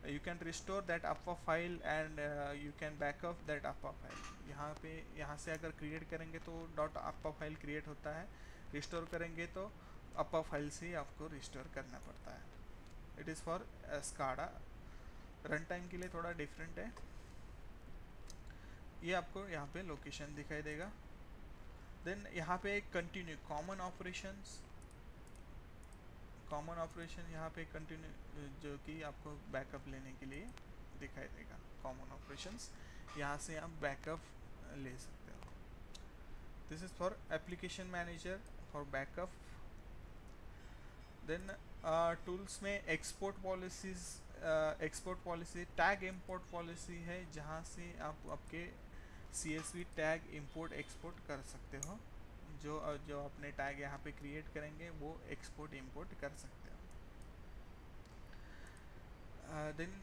You can restore that APA file and you can backup that APA file. यहाँ से अगर क्रिएट करेंगे तो .APA फाइल क्रिएट होता है, restore करेंगे तो APA file से ही आपको रिस्टोर करना पड़ता है. It is for SCADA. Run time के लिए थोड़ा डिफरेंट है. ये आपको यहाँ पे लोकेशन दिखाई देगा. देन यहाँ पे कंटिन्यू कॉमन ऑपरेशन यहाँ पे कंटिन्यू जो कि आपको बैकअप लेने के लिए दिखाई देगा. कॉमन ऑपरेशंस यहाँ से आप बैकअप ले सकते हो. This is for application manager for backup. Then tools में export policy tag import policy है, जहाँ से आप आपके CSV टैग इंपोर्ट एक्सपोर्ट कर सकते हो. जो अपने टैग यहाँ पे क्रिएट करेंगे वो एक्सपोर्ट इंपोर्ट कर सकते हो. देन